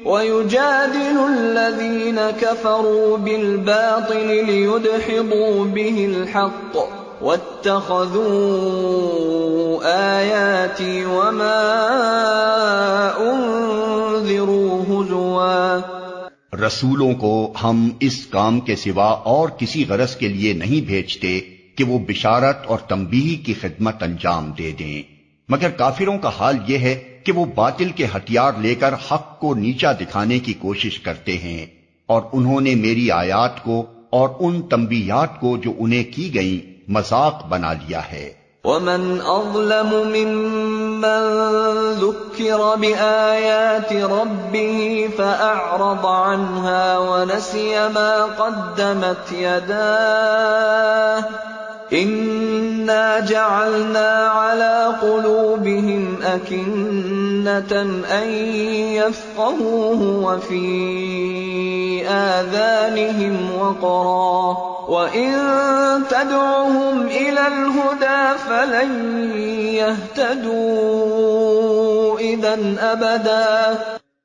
S1: وَيُجَادِلُ الَّذِينَ كَفَرُوا بِالْبَاطِلِ لِيُدْحِضُوا بِهِ الْحَقَّ وَاتَّخَذُوا آيَاتِي وَمَا أُنذِرُوا هُزُوًا۔
S2: رسولوں کو ہم اس کام کے سوا اور کسی غرض کے لیے نہیں بھیجتے کہ وہ بشارت اور تنبیہ کی خدمت انجام دے دیں، مگر کافروں کا حال یہ ہے کہ وہ باطل کے ہتھیار لے کر حق کو نیچا دکھانے کی کوشش کرتے ہیں، اور انہوں نے میری آیات کو اور ان تنبیہات کو جو انہیں کی گئیں مذاق بنا لیا ہے۔
S1: وَمَنْ أَظْلَمُ مِمَّنْ ذُكِّرَ بِآيَاتِ رَبِّهِ فَأَعْرَضَ عَنْهَا وَنَسِيَ مَا قَدَّمَتْ يَدَاهُ إِنَّا جَعَلْنَا عَلَى قُلُوبِهِمْ أَكِنَّةً أَن يَفْقَهُوهُ وَفِي آذَانِهِمْ وَقْرًا وَإِن تَدْعُهُمْ إِلَى الْهُدَى فَلَن يَهْتَدُوا إِذًا أَبَدًا۔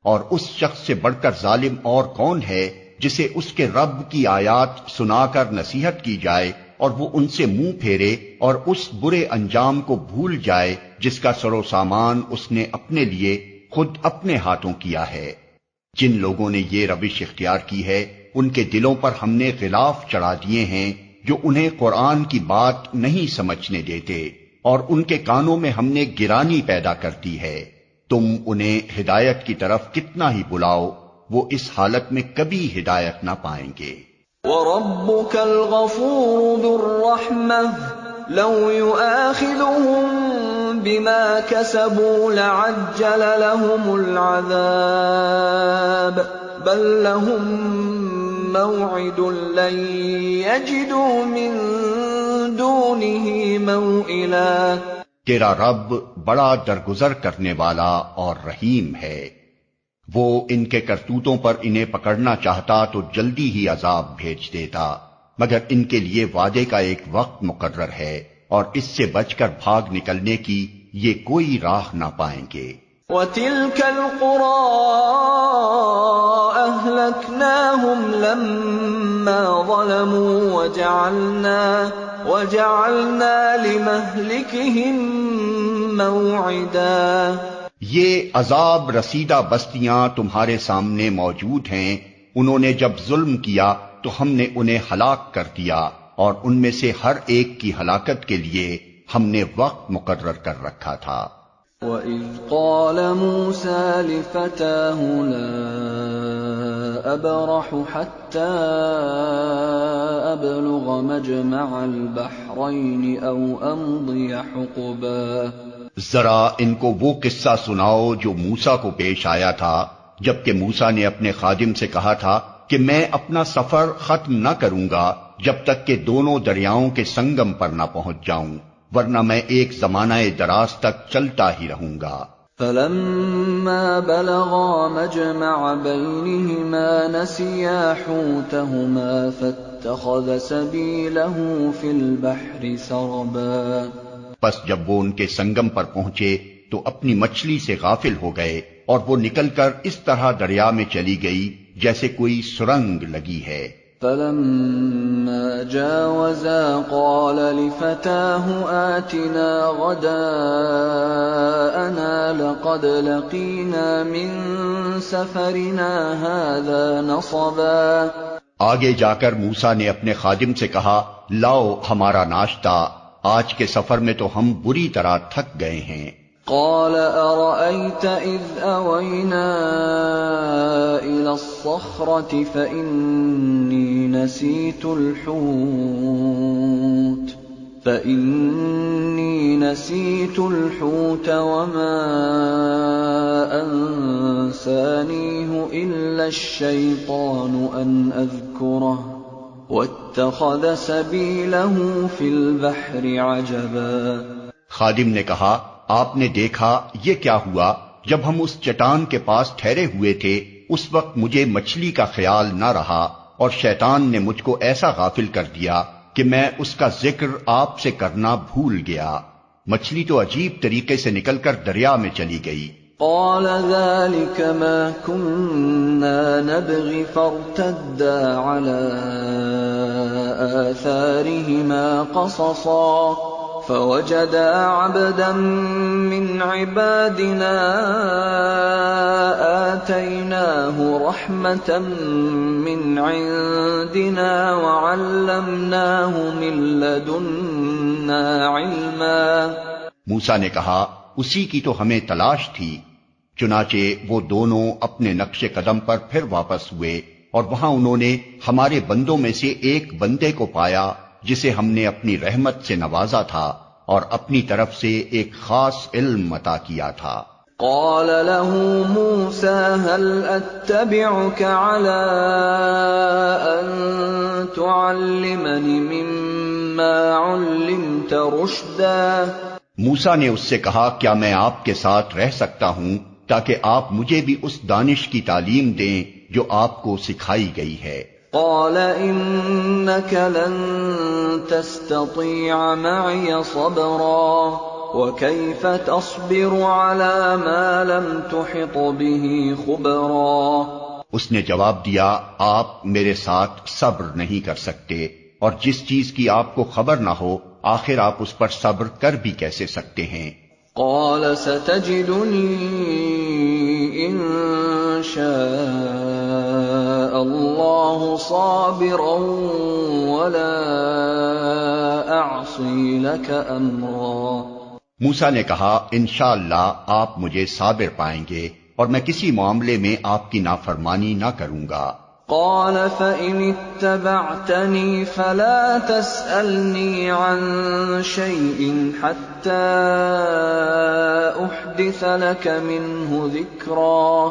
S2: اور اس شخص سے بڑھ کر ظالم اور کون ہے جسے اس کے رب کی آیات سنا کر نصیحت کی جائے اور وہ ان سے منہ پھیرے اور اس برے انجام کو بھول جائے جس کا سر و سامان اس نے اپنے لیے خود اپنے ہاتھوں کیا ہے۔ جن لوگوں نے یہ روش اختیار کی ہے ان کے دلوں پر ہم نے غلاف چڑھا دیے ہیں جو انہیں قرآن کی بات نہیں سمجھنے دیتے، اور ان کے کانوں میں ہم نے گرانی پیدا کر دی ہے۔ تم انہیں ہدایت کی طرف کتنا ہی بلاؤ، وہ اس حالت میں کبھی ہدایت نہ پائیں گے۔
S1: وَرَبُّكَ الْغَفُورُ ذُو الرَّحْمَةِ لو يؤاخذهم بما كسبوا لعجل لهم العذاب بل لهم موعد لن يجدوا من دونه موئلا۔
S2: تیرا رب بڑا درگزر کرنے والا اور رحیم ہے، وہ ان کے کرتوتوں پر انہیں پکڑنا چاہتا تو جلدی ہی عذاب بھیج دیتا، مگر ان کے لیے وعدے کا ایک وقت مقرر ہے اور اس سے بچ کر بھاگ نکلنے کی یہ کوئی راہ نہ پائیں گے۔
S1: وَتِلْكَ الْقُرَىٰ أَهْلَكْنَاهُمْ لَمَّا ظَلَمُوا وَجَعَلْنَا لِمَهْلِكِهِم مَّوْعِدًا۔
S2: یہ عذاب رسیدہ بستیاں تمہارے سامنے موجود ہیں، انہوں نے جب ظلم کیا تو ہم نے انہیں ہلاک کر دیا اور ان میں سے ہر ایک کی ہلاکت کے لیے ہم نے وقت مقرر کر رکھا تھا۔
S1: وَإِذْ قَالَ مُوسَىٰ لِفَتَاهُ لَا أَبْرَحُ حَتَّىٰ أَبْلُغَ مَجْمَعَ الْبَحْرَيْنِ أَوْ أَمْضِيَ حُقُبًا۔
S2: ذرا ان کو وہ قصہ سناؤ جو موسیٰ کو پیش آیا تھا جبکہ موسیٰ نے اپنے خادم سے کہا تھا کہ میں اپنا سفر ختم نہ کروں گا جب تک کہ دونوں دریاؤں کے سنگم پر نہ پہنچ جاؤں، ورنہ میں ایک زمانہ دراز تک چلتا ہی رہوں گا۔
S1: فَلَمَّا بَلَغَا مَجْمَعَ بَيْنِهِمَا نَسِيَا حُوتَهُمَا فَاتَّخَذَ سَبِيلَهُ فِي الْبَحْرِ سَرَبًا۔
S2: پس جب وہ ان کے سنگم پر پہنچے تو اپنی مچھلی سے غافل ہو گئے اور وہ نکل کر اس طرح دریا میں چلی گئی جیسے کوئی سرنگ لگی ہے۔
S1: فَلَمَّا جَاوَزَا قَالَ لِفَتَاهُ آتِنَا غَدَاءَنَا لَقَدْ لَقِينَا مِن سَفَرِنَا هَٰذَا نَصَبًا۔
S2: آگے جا کر موسیٰ نے اپنے خادم سے کہا، لاؤ ہمارا ناشتہ، آج کے سفر میں تو ہم بری طرح تھک گئے ہیں۔
S1: قال أرأيت إذ أوينا إلى الصخرة فإني نسيت الحوت وما أنسانيه إلا الشيطان أن أذكره واتخذ سبيله في البحر عجبا۔
S2: خادم نے کہا، آپ نے دیکھا یہ کیا ہوا؟ جب ہم اس چٹان کے پاس ٹھہرے ہوئے تھے اس وقت مجھے مچھلی کا خیال نہ رہا اور شیطان نے مجھ کو ایسا غافل کر دیا کہ میں اس کا ذکر آپ سے کرنا بھول گیا۔ مچھلی تو عجیب طریقے سے نکل کر دریا میں چلی گئی۔
S1: قال ذلك ما كنا نبغي فارتدا على آثارهما قصصا فوجدا عبدا من عبادنا آتيناه رحمة من عندنا وعلمناه من لدنا علما۔
S2: موسیٰ نے کہا، اسی کی تو ہمیں تلاش تھی۔ چنانچہ وہ دونوں اپنے نقش قدم پر پھر واپس ہوئے اور وہاں انہوں نے ہمارے بندوں میں سے ایک بندے کو پایا جسے ہم نے اپنی رحمت سے نوازا تھا اور اپنی طرف سے ایک خاص علم عطا کیا تھا۔
S1: قال له موسى هل أتبعك على أن تعلمني مما علمت رشدا۔
S2: موسیٰ نے اس سے کہا، کیا میں آپ کے ساتھ رہ سکتا ہوں تاکہ آپ مجھے بھی اس دانش کی تعلیم دیں جو آپ کو سکھائی گئی ہے؟
S1: قال إنك لن تستطيع معي صبرا وكيف تصبر على ما لم تحط به خبرا۔
S2: اس نے جواب دیا، آپ میرے ساتھ صبر نہیں کر سکتے اور جس چیز کی آپ کو خبر نہ ہو آخر آپ اس پر صبر کر بھی کیسے سکتے ہیں؟
S1: قال ستجدني إن شاء الله صابرا ولا أعصي لك أمرا۔
S2: موسیٰ نے کہا، انشاءاللہ آپ مجھے صابر پائیں گے اور میں کسی معاملے میں آپ کی نافرمانی نہ کروں گا۔
S1: قال فإن اتبعتني فلا تسألني عن شيء حتى أحدث لك منه ذكرا۔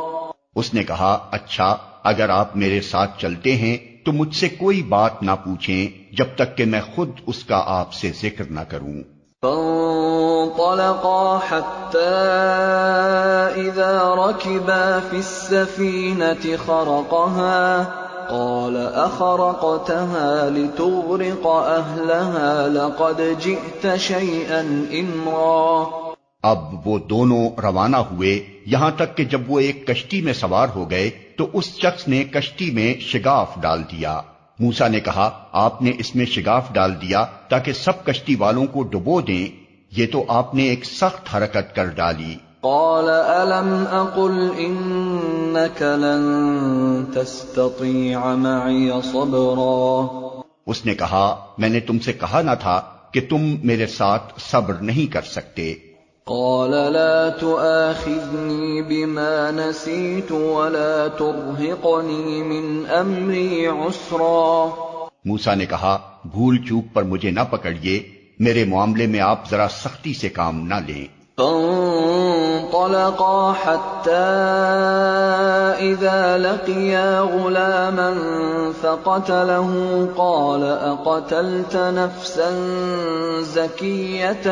S2: اس نے کہا اچھا اگر آپ میرے ساتھ چلتے ہیں تو مجھ سے کوئی بات نہ پوچھیں جب تک کہ میں خود اس کا آپ سے ذکر نہ کروں۔
S1: فانطلقا حتى إذا ركبا في السفينة خرقها قال أخرقتها لتغرق أهلها لقد جئت شيئا إمرا۔
S2: اب وہ دونوں روانہ ہوئے یہاں تک کہ جب وہ ایک کشتی میں سوار ہو گئے تو اس شخص نے کشتی میں شگاف ڈال دیا۔ موسیٰ نے کہا آپ نے اس میں شگاف ڈال دیا تاکہ سب کشتی والوں کو ڈبو دیں، یہ تو آپ نے ایک سخت حرکت کر ڈالی۔
S1: قال ألم أقل إنك لن تستطيع معي صبرا۔
S2: اس نے کہا میں نے تم سے کہا نہ تھا کہ تم میرے ساتھ صبر نہیں کر سکتے۔
S1: قال لا تؤاخذني بما نسيت ولا ترهقني من أمري عسرا۔
S2: موسیٰ نے کہا بھول چوک پر مجھے نہ پکڑیے، میرے معاملے میں آپ ذرا سختی سے کام نہ لیں۔
S1: فانطلقا حتى إذا لقيا غلاما فقتله قال أقتلت نفسا زكية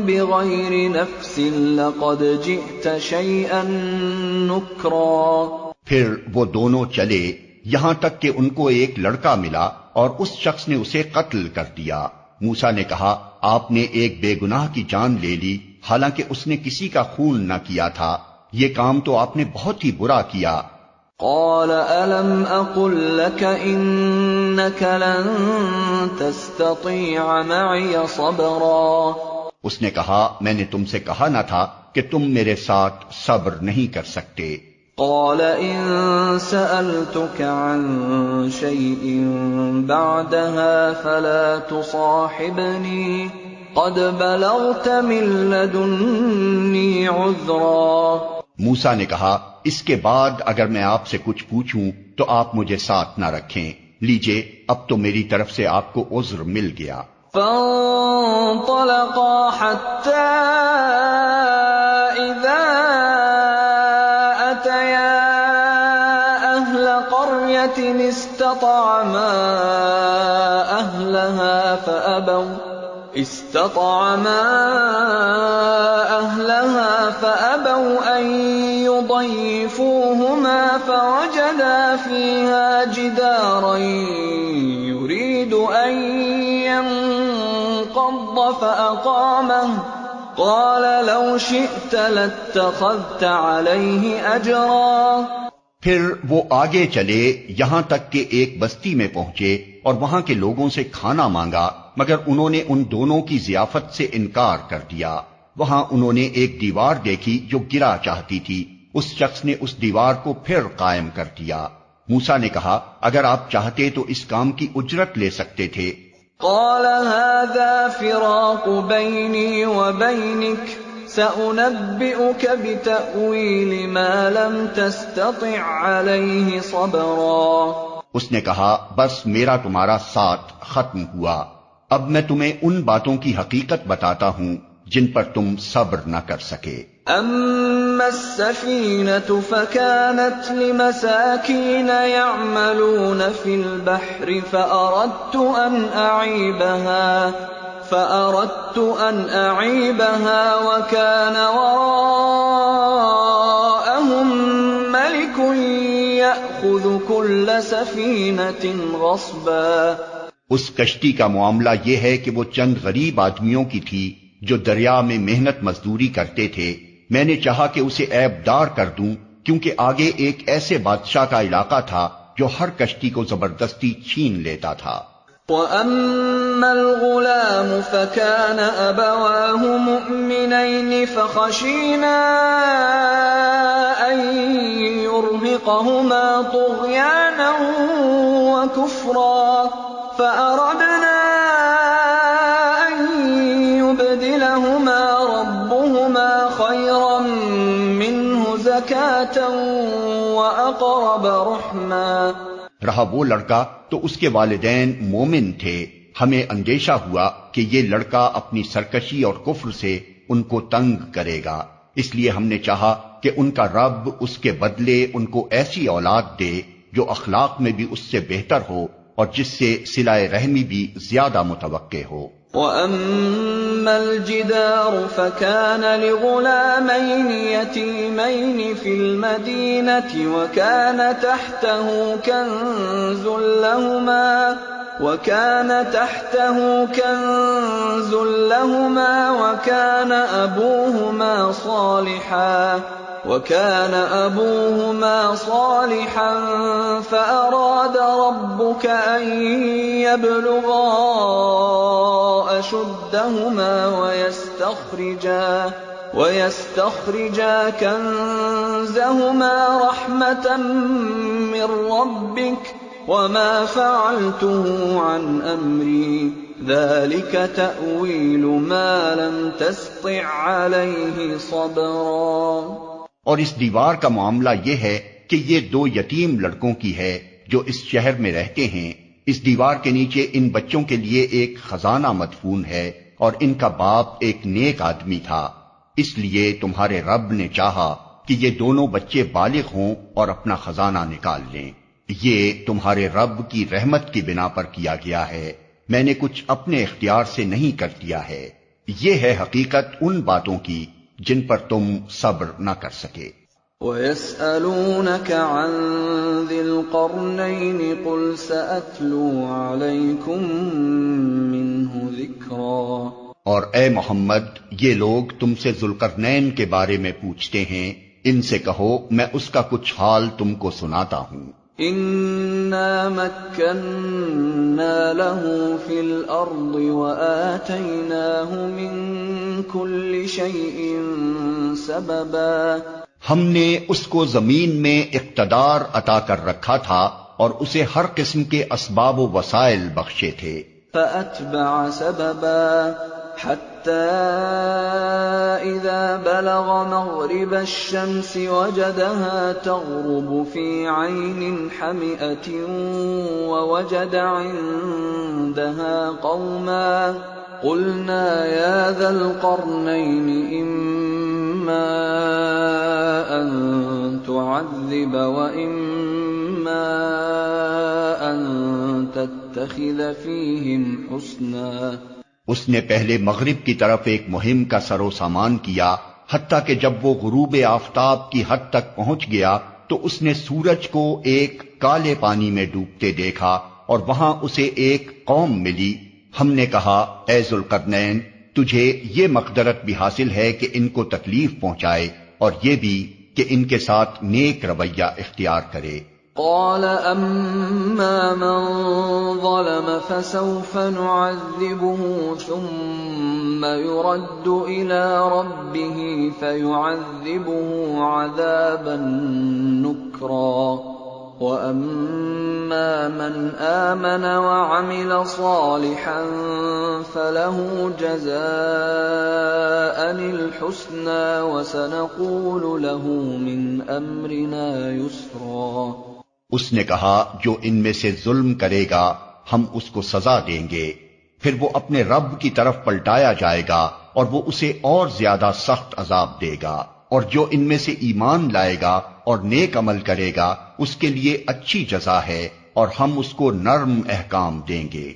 S1: بغير نفس لقد جئت شيئا نكرا۔
S2: پھر وہ دونوں چلے یہاں تک کہ ان کو ایک لڑکا ملا اور اس شخص نے اسے قتل کر دیا۔ موسیٰ نے کہا آپ نے ایک بے گناہ کی جان لے لی حالانکہ اس نے کسی کا خون نہ کیا تھا، یہ کام تو آپ نے بہت ہی برا کیا۔
S1: قال ألم أقل لك إنك لن تستطيع معي صبرا۔
S2: اس نے کہا میں نے تم سے کہا نہ تھا کہ تم میرے ساتھ صبر نہیں کر سکتے۔
S1: قال إن سألتك عن شيء بعدها فلا تصاحبني قد بلغت من لدني عذرا۔
S2: موسیٰ نے کہا اس کے بعد اگر میں آپ سے کچھ پوچھوں تو آپ مجھے ساتھ نہ رکھیں، لیجئے اب تو میری طرف سے آپ کو عذر مل گیا۔
S1: فانطلقا حتى إذا أتيا أهل قرية استطعما أهلها فأبوا أن يضيفوهما فوجدا فيها جدارا يريد أن ينقض فأقامه قال لو شئت لاتخذت عليه أجرا۔
S2: پھر وہ آگے چلے یہاں تک کہ ایک بستی میں پہنچے اور وہاں کے لوگوں سے کھانا مانگا مگر انہوں نے ان دونوں کی ضیافت سے انکار کر دیا۔ وہاں انہوں نے ایک دیوار دیکھی جو گرا چاہتی تھی، اس شخص نے اس دیوار کو پھر قائم کر دیا۔ موسیٰ نے کہا اگر آپ چاہتے تو اس کام کی اجرت لے سکتے تھے۔
S1: قال هذا فراق بيني وبينك سأنبئك بتأويل ما لم تستطع عليه صبرا۔
S2: اس نے کہا بس میرا تمہارا ساتھ ختم ہوا، اب میں تمہیں ان باتوں کی حقیقت بتاتا ہوں جن پر تم صبر نہ کر سکے۔
S1: أما السفينة فكانت لمساكين يعملون في البحر فأردت أن أعيبها وكان وراءهم ملك يأخذ كل سفينة غصبا۔
S2: اس کشتی کا معاملہ یہ ہے کہ وہ چند غریب آدمیوں کی تھی جو دریا میں محنت مزدوری کرتے تھے، میں نے چاہا کہ اسے عیب دار کر دوں کیونکہ آگے ایک ایسے بادشاہ کا علاقہ تھا جو ہر کشتی کو زبردستی چھین لیتا تھا۔
S1: وَأَمَّا الْغُلَامُ فَكَانَ أَبَوَاهُ مُؤْمِنَيْنِ فَخَشِينَا أَن يُرْهِقَهُمَا طُغْيَانًا وَكُفْرًا فَأَرَدْنَا أَن يُبْدِلَهُمَا وأقرب رحما.
S2: رہا وہ لڑکا تو اس کے والدین مومن تھے. ہمیں اندیشہ ہوا کہ یہ لڑکا اپنی سرکشی اور کفر سے ان کو تنگ کرے گا، اس لیے ہم نے چاہا کہ ان کا رب اس کے بدلے ان کو ایسی اولاد دے جو اخلاق میں بھی اس سے بہتر ہو اور جس سے صلہ رحمی بھی زیادہ متوقع ہو.
S1: وَأَمَّا الْجِدَارُ فَكَانَ لِغُلَامَيْنِ يَتِيمَيْنِ فِي الْمَدِينَةِ وَكَانَ تَحْتَهُ كَنزٌ لَّهُمَا وَكَانَ أَبُوهُمَا صَالِحًا فَأَرَادَ رَبُّكَ أَن يَبْلُغَا أَشُدَّهُمَا وَيَسْتَخْرِجَا كَنزَهُمَا رَحْمَةً مِّن رَّبِّكَ وَمَا فَعَلْتُهُ عَنْ أَمْرِي ذَلِكَ تَأْوِيلُ مَا لَمْ تَسْطِع عَلَيْهِ صَبْرًا.
S2: اور اس دیوار کا معاملہ یہ ہے کہ یہ دو یتیم لڑکوں کی ہے جو اس شہر میں رہتے ہیں. اس دیوار کے نیچے ان بچوں کے لیے ایک خزانہ مدفون ہے اور ان کا باپ ایک نیک آدمی تھا. اس لیے تمہارے رب نے چاہا کہ یہ دونوں بچے بالغ ہوں اور اپنا خزانہ نکال لیں. یہ تمہارے رب کی رحمت کی بنا پر کیا گیا ہے، میں نے کچھ اپنے اختیار سے نہیں کر دیا ہے. یہ ہے حقیقت ان باتوں کی جن پر تم صبر نہ کر سکے.
S1: وَيَسْأَلُونَكَ عَنْ ذِي الْقَرْنَيْنِ قُلْ سَأَتْلُو عَلَيْكُمْ مِنْهُ ذِكْرًا.
S2: اور اے محمد، یہ لوگ تم سے ذوالقرنین کے بارے میں پوچھتے ہیں، ان سے کہو میں اس کا کچھ حال تم کو سناتا ہوں.
S1: إِنَّا مَكَّنَّا لَهُ فِي الْأَرْضِ وَآتَيْنَاهُ مِنْ كُلِّ شَيْءٍ سَبَبًا.
S2: ہم نے اس کو زمین میں اقتدار عطا کر رکھا تھا اور اسے ہر قسم کے اسباب و وسائل بخشے تھے.
S1: فَأَتْبَعَ سَبَبًا حَتَّى إِذَا بَلَغَ مَغْرِبَ الشَّمْسِ وَجَدَهَا تَغْرُبُ فِي عَيْنٍ حَمِئَةٍ وَوَجَدَ عِندَهَا قَوْمًا قُلْنَا يَا ذَا الْقَرْنَيْنِ إِمَّا أَن تُعَذِّبَ وَإِمَّا أَن تَتَّخِذَ فِيهِمْ حُسْنًا.
S2: اس نے پہلے مغرب کی طرف ایک مہم کا سر و سامان کیا، حتیٰ کہ جب وہ غروب آفتاب کی حد تک پہنچ گیا تو اس نے سورج کو ایک کالے پانی میں ڈوبتے دیکھا اور وہاں اسے ایک قوم ملی. ہم نے کہا اے ذوالقرنین، تجھے یہ مقدرت بھی حاصل ہے کہ ان کو تکلیف پہنچائے اور یہ بھی کہ ان کے ساتھ نیک رویہ اختیار کرے.
S1: قال أما من ظلم فسوف نعذبه ثم يرد إلى ربه فيعذبه عذابا نكرا وأما من آمن وعمل صالحا فله جزاء الحسنى وسنقول له من أمرنا يسرا.
S2: اس نے کہا جو ان میں سے ظلم کرے گا ہم اس کو سزا دیں گے، پھر وہ اپنے رب کی طرف پلٹایا جائے گا اور وہ اسے اور زیادہ سخت عذاب دے گا. اور جو ان میں سے ایمان لائے گا اور نیک عمل کرے گا اس کے لیے اچھی جزا ہے اور ہم اس کو نرم احکام دیں گے.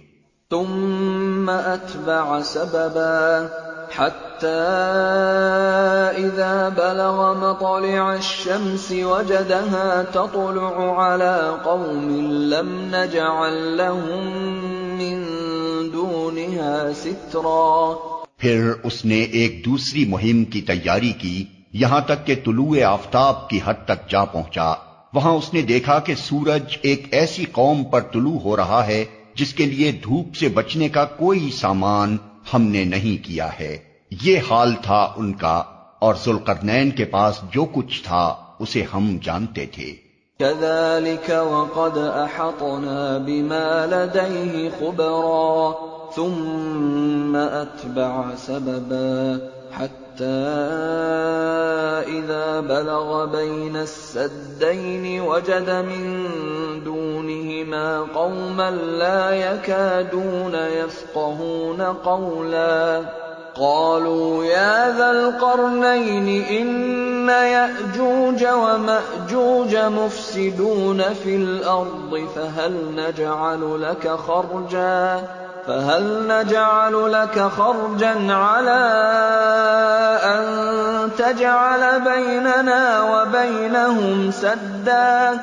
S1: ثم أتبع سببا حتى إذا بلغ مطلع الشمس وجدها تطلع على قوم لم نجعل لهم من دونها سترا.
S2: پھر اس نے ایک دوسری مہم کی تیاری کی یہاں تک کہ طلوع آفتاب کی حد تک جا پہنچا. وہاں اس نے دیکھا کہ سورج ایک ایسی قوم پر طلوع ہو رہا ہے جس کے لیے دھوپ سے بچنے کا کوئی سامان ہم نے نہیں کیا ہے. یہ حال تھا ان کا، اور ذوالقرنین کے پاس جو کچھ تھا اسے ہم جانتے تھے.
S1: كذلك وقد أحطنا بما لديه خبرا ثم أتبع سببا حتى حتى إذا بلغ بين السدين وجد من دونهما قوما لا يكادون يفقهون قولا قالوا يا ذا القرنين إن يأجوج ومأجوج مفسدون في الأرض فهل نجعل لك خرجا على أن تجعل بيننا وبينهم سدا.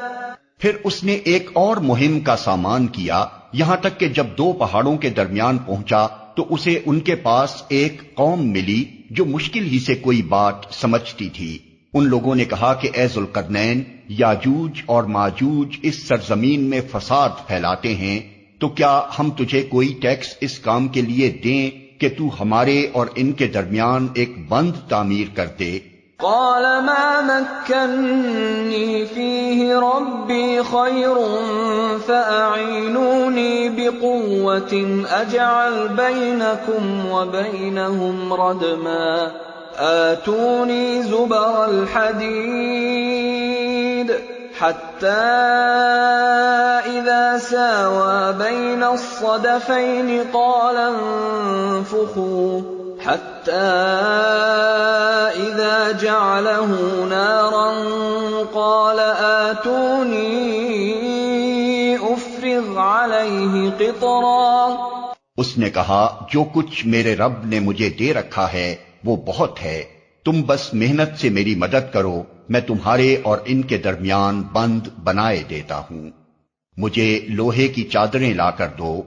S2: پھر اس نے ایک اور مہم کا سامان کیا، یہاں تک کہ جب دو پہاڑوں کے درمیان پہنچا تو اسے ان کے پاس ایک قوم ملی جو مشکل ہی سے کوئی بات سمجھتی تھی۔ ان لوگوں نے کہا کہ اے ذوالقرنین، یاجوج اور ماجوج اس سرزمین میں فساد پھیلاتے ہیں، تو کیا ہم تجھے کوئی ٹیکس اس کام کے لیے دیں کہ تو ہمارے اور ان کے درمیان ایک بند تعمیر کر دے؟
S1: قال ما مكنني فيه ربي خير فأعينوني بقوة أجعل بينكم وبينهم ردما آتوني زبر الحديد حتى إذا ساوى بين الصدفين قال انفخوا حتى إذا جعله نارا قال آتوني أفرغ عليه قطرا.
S2: اس نے کہا جو کچھ میرے رب نے مجھے دے رکھا ہے وہ بہت ہے، تم بس محنت سے میری مدد کرو، میں تمہارے اور ان کے درمیان بند بنائے دیتا ہوں۔ مجھے لوہے کی چادریں لا کر دو۔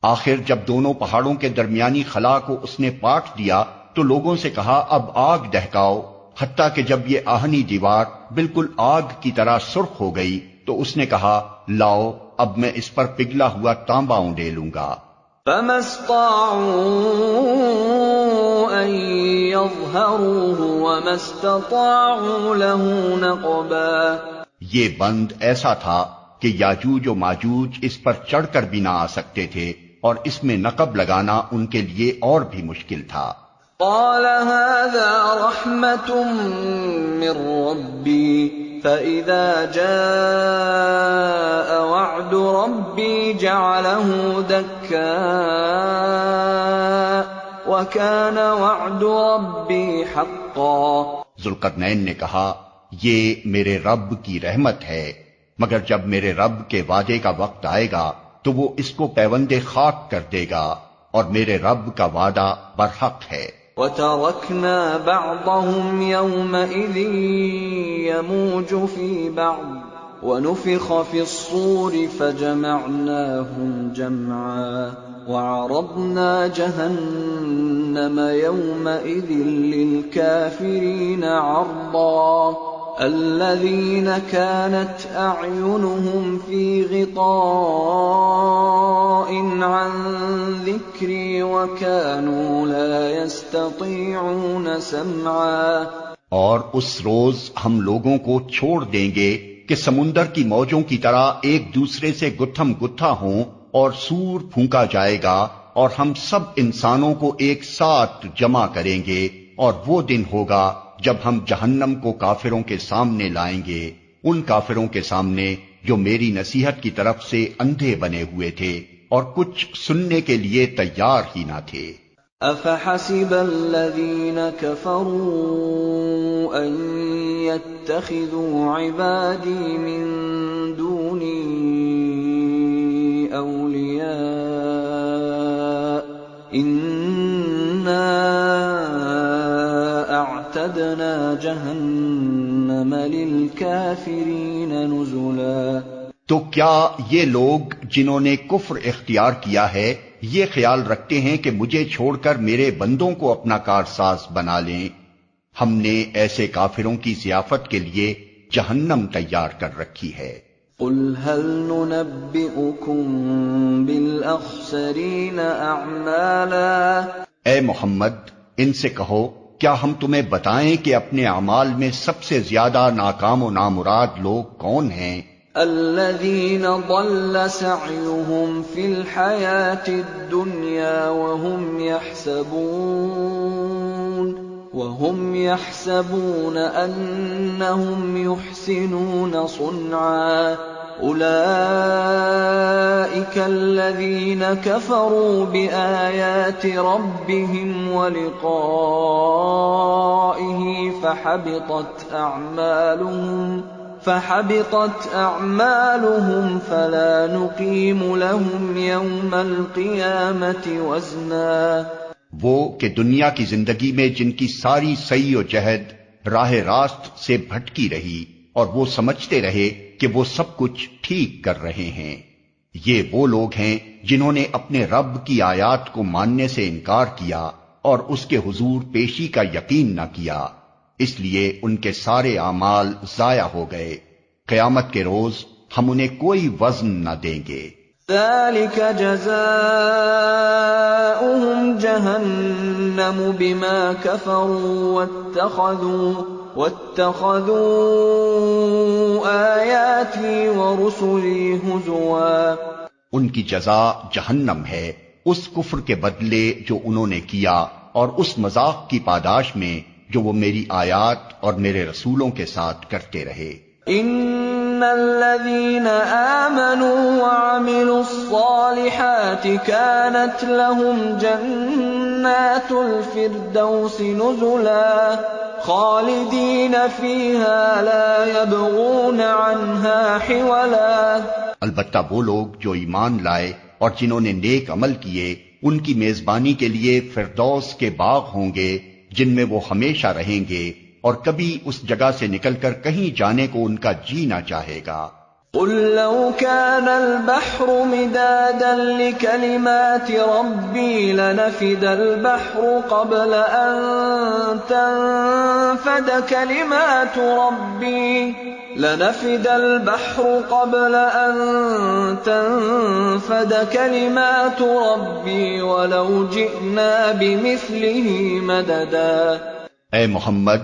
S2: آخر جب دونوں پہاڑوں کے درمیانی خلا کو اس نے پاٹ دیا تو لوگوں سے کہا اب آگ دہکاؤ، حتیٰ کہ جب یہ آہنی دیوار بالکل آگ کی طرح سرخ ہو گئی تو اس نے کہا لاؤ اب میں اس پر پگھلا ہوا تانبا اونڈیلوں گا۔
S1: فما استطاعوا أن يظهروه وما استطاعوا له نقبا.
S2: یہ بند ایسا تھا کہ یاجوج و ماجوج اس پر چڑھ کر بھی نہ آ سکتے تھے اور اس میں نقب لگانا ان کے لیے اور بھی مشکل تھا۔
S1: قال هذا رحمة من ربي فإذا جاء وعد ربي جعله دكا وكان وعد ربي حقا.
S2: ذوالقرنین نے کہا یہ میرے رب کی رحمت ہے، مگر جب میرے رب کے وعدے کا وقت آئے گا تو وہ اس کو پیوند خاک کر دے گا، اور میرے رب کا وعدہ برحق ہے۔
S1: وَتَرَكْنَا بَعْضَهُمْ يَوْمَئِذٍ يَمُوجُ فِي بَعْضٍ وَنُفِخَ فِي الصُّورِ فَجَمَعْنَاهُمْ جَمْعًا وَعَرَضْنَا جَهَنَّمَ يَوْمَئِذٍ لِلْكَافِرِينَ عَرْضًا الذين كانت أعينهم في غطاء عن ذكري وكانوا لا يستطيعون سمعا.
S2: اور اس روز ہم لوگوں کو چھوڑ دیں گے کہ سمندر کی موجوں کی طرح ایک دوسرے سے گتھم گتھا ہوں، اور سور پھونکا جائے گا اور ہم سب انسانوں کو ایک ساتھ جمع کریں گے، اور وہ دن ہوگا جب ہم جہنم کو کافروں کے سامنے لائیں گے، ان کافروں کے سامنے جو میری نصیحت کی طرف سے اندھے بنے ہوئے تھے اور کچھ سننے کے لیے تیار ہی نہ تھے۔
S1: افحسب الذین کفروا ان يتخذوا عبادی من دونی اولیاء اعتدنا جہنم للکافرین نزلا.
S2: تو کیا یہ لوگ جنہوں نے کفر اختیار کیا ہے یہ خیال رکھتے ہیں کہ مجھے چھوڑ کر میرے بندوں کو اپنا کارساز بنا لیں؟ ہم نے ایسے کافروں کی ضیافت کے لیے جہنم تیار کر رکھی ہے۔
S1: قل هل ننبئكم بالاخسرین اعمالا.
S2: اے محمد ان سے کہو کیا ہم تمہیں بتائیں کہ اپنے اعمال میں سب سے زیادہ ناکام و نامراد لوگ کون ہیں؟
S1: الذين ضل سعيهم في الحياة الدنيا وهم يحسبون وهم يحسبون أنهم يحسنون صنعا أولئك الذين كفروا بآيات ربهم ولقائه فحبطت أعمالهم فلا نقيم لهم يوم القيامة وزنا.
S2: وہ کہ دنیا کی زندگی میں جن کی ساری سعی و جہد راہ راست سے بھٹکی رہی اور وہ سمجھتے رہے کہ وہ سب کچھ ٹھیک کر رہے ہیں، یہ وہ لوگ ہیں جنہوں نے اپنے رب کی آیات کو ماننے سے انکار کیا اور اس کے حضور پیشی کا یقین نہ کیا، اس لیے ان کے سارے اعمال ضائع ہو گئے، قیامت کے روز ہم انہیں کوئی وزن نہ دیں گے۔
S1: ذلك جزاؤهم جهنم بما كفروا واتخذوا آياتي ورسلي هزوا.
S2: ان کی جزا جہنم ہے اس کفر کے بدلے جو انہوں نے کیا اور اس مذاق کی پاداش میں جو وہ میری آیات اور میرے رسولوں کے ساتھ کرتے رہے۔
S1: ان الذين آمنوا وعملوا الصالحات كانت لهم جنات الفردوس نزلا خالدين فيها لا يبغون عنها حولا.
S2: البتہ وہ لوگ جو ایمان لائے اور جنہوں نے نیک عمل کیے ان کی میزبانی کے لیے فردوس کے باغ ہوں گے جن میں وہ ہمیشہ رہیں گے اور کبھی اس جگہ سے نکل کر کہیں جانے کو ان کا جی نہ چاہے گا۔
S1: قل لو كان البحر مدادا لكلمات ربي لنفد البحر قبل أن تنفد كلمات ربي ولو جئنا بمثله مددا.
S2: اے محمد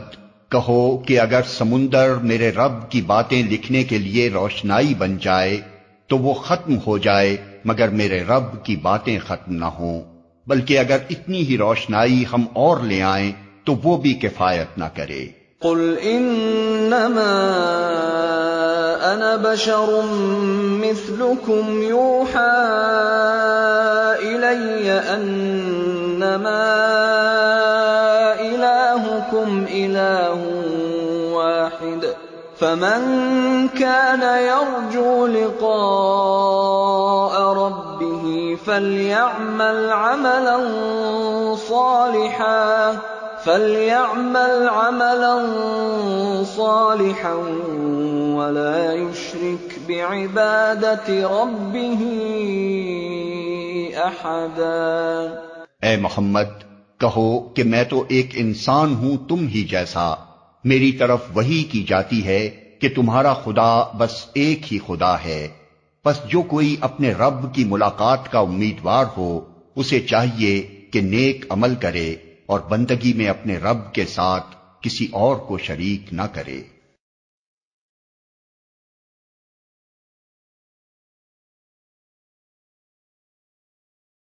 S2: کہو کہ اگر سمندر میرے رب کی باتیں لکھنے کے لیے روشنائی بن جائے تو وہ ختم ہو جائے مگر میرے رب کی باتیں ختم نہ ہوں، بلکہ اگر اتنی ہی روشنائی ہم اور لے آئیں تو وہ بھی کفایت نہ کرے۔
S1: قل انما انا بشر مثلكم يوحى الي انما الهكم اله واحد فمن كان يرجو لقاء ربه فليعمل عملا صالحا ولا يشرك بعبادة ربه احدا.
S2: اے محمد کہو کہ میں تو ایک انسان ہوں تم ہی جیسا، میری طرف وحی کی جاتی ہے کہ تمہارا خدا بس ایک ہی خدا ہے، پس جو کوئی اپنے رب کی ملاقات کا امیدوار ہو اسے چاہیے کہ نیک عمل کرے اور بندگی میں اپنے رب کے ساتھ کسی اور کو شریک نہ کرے۔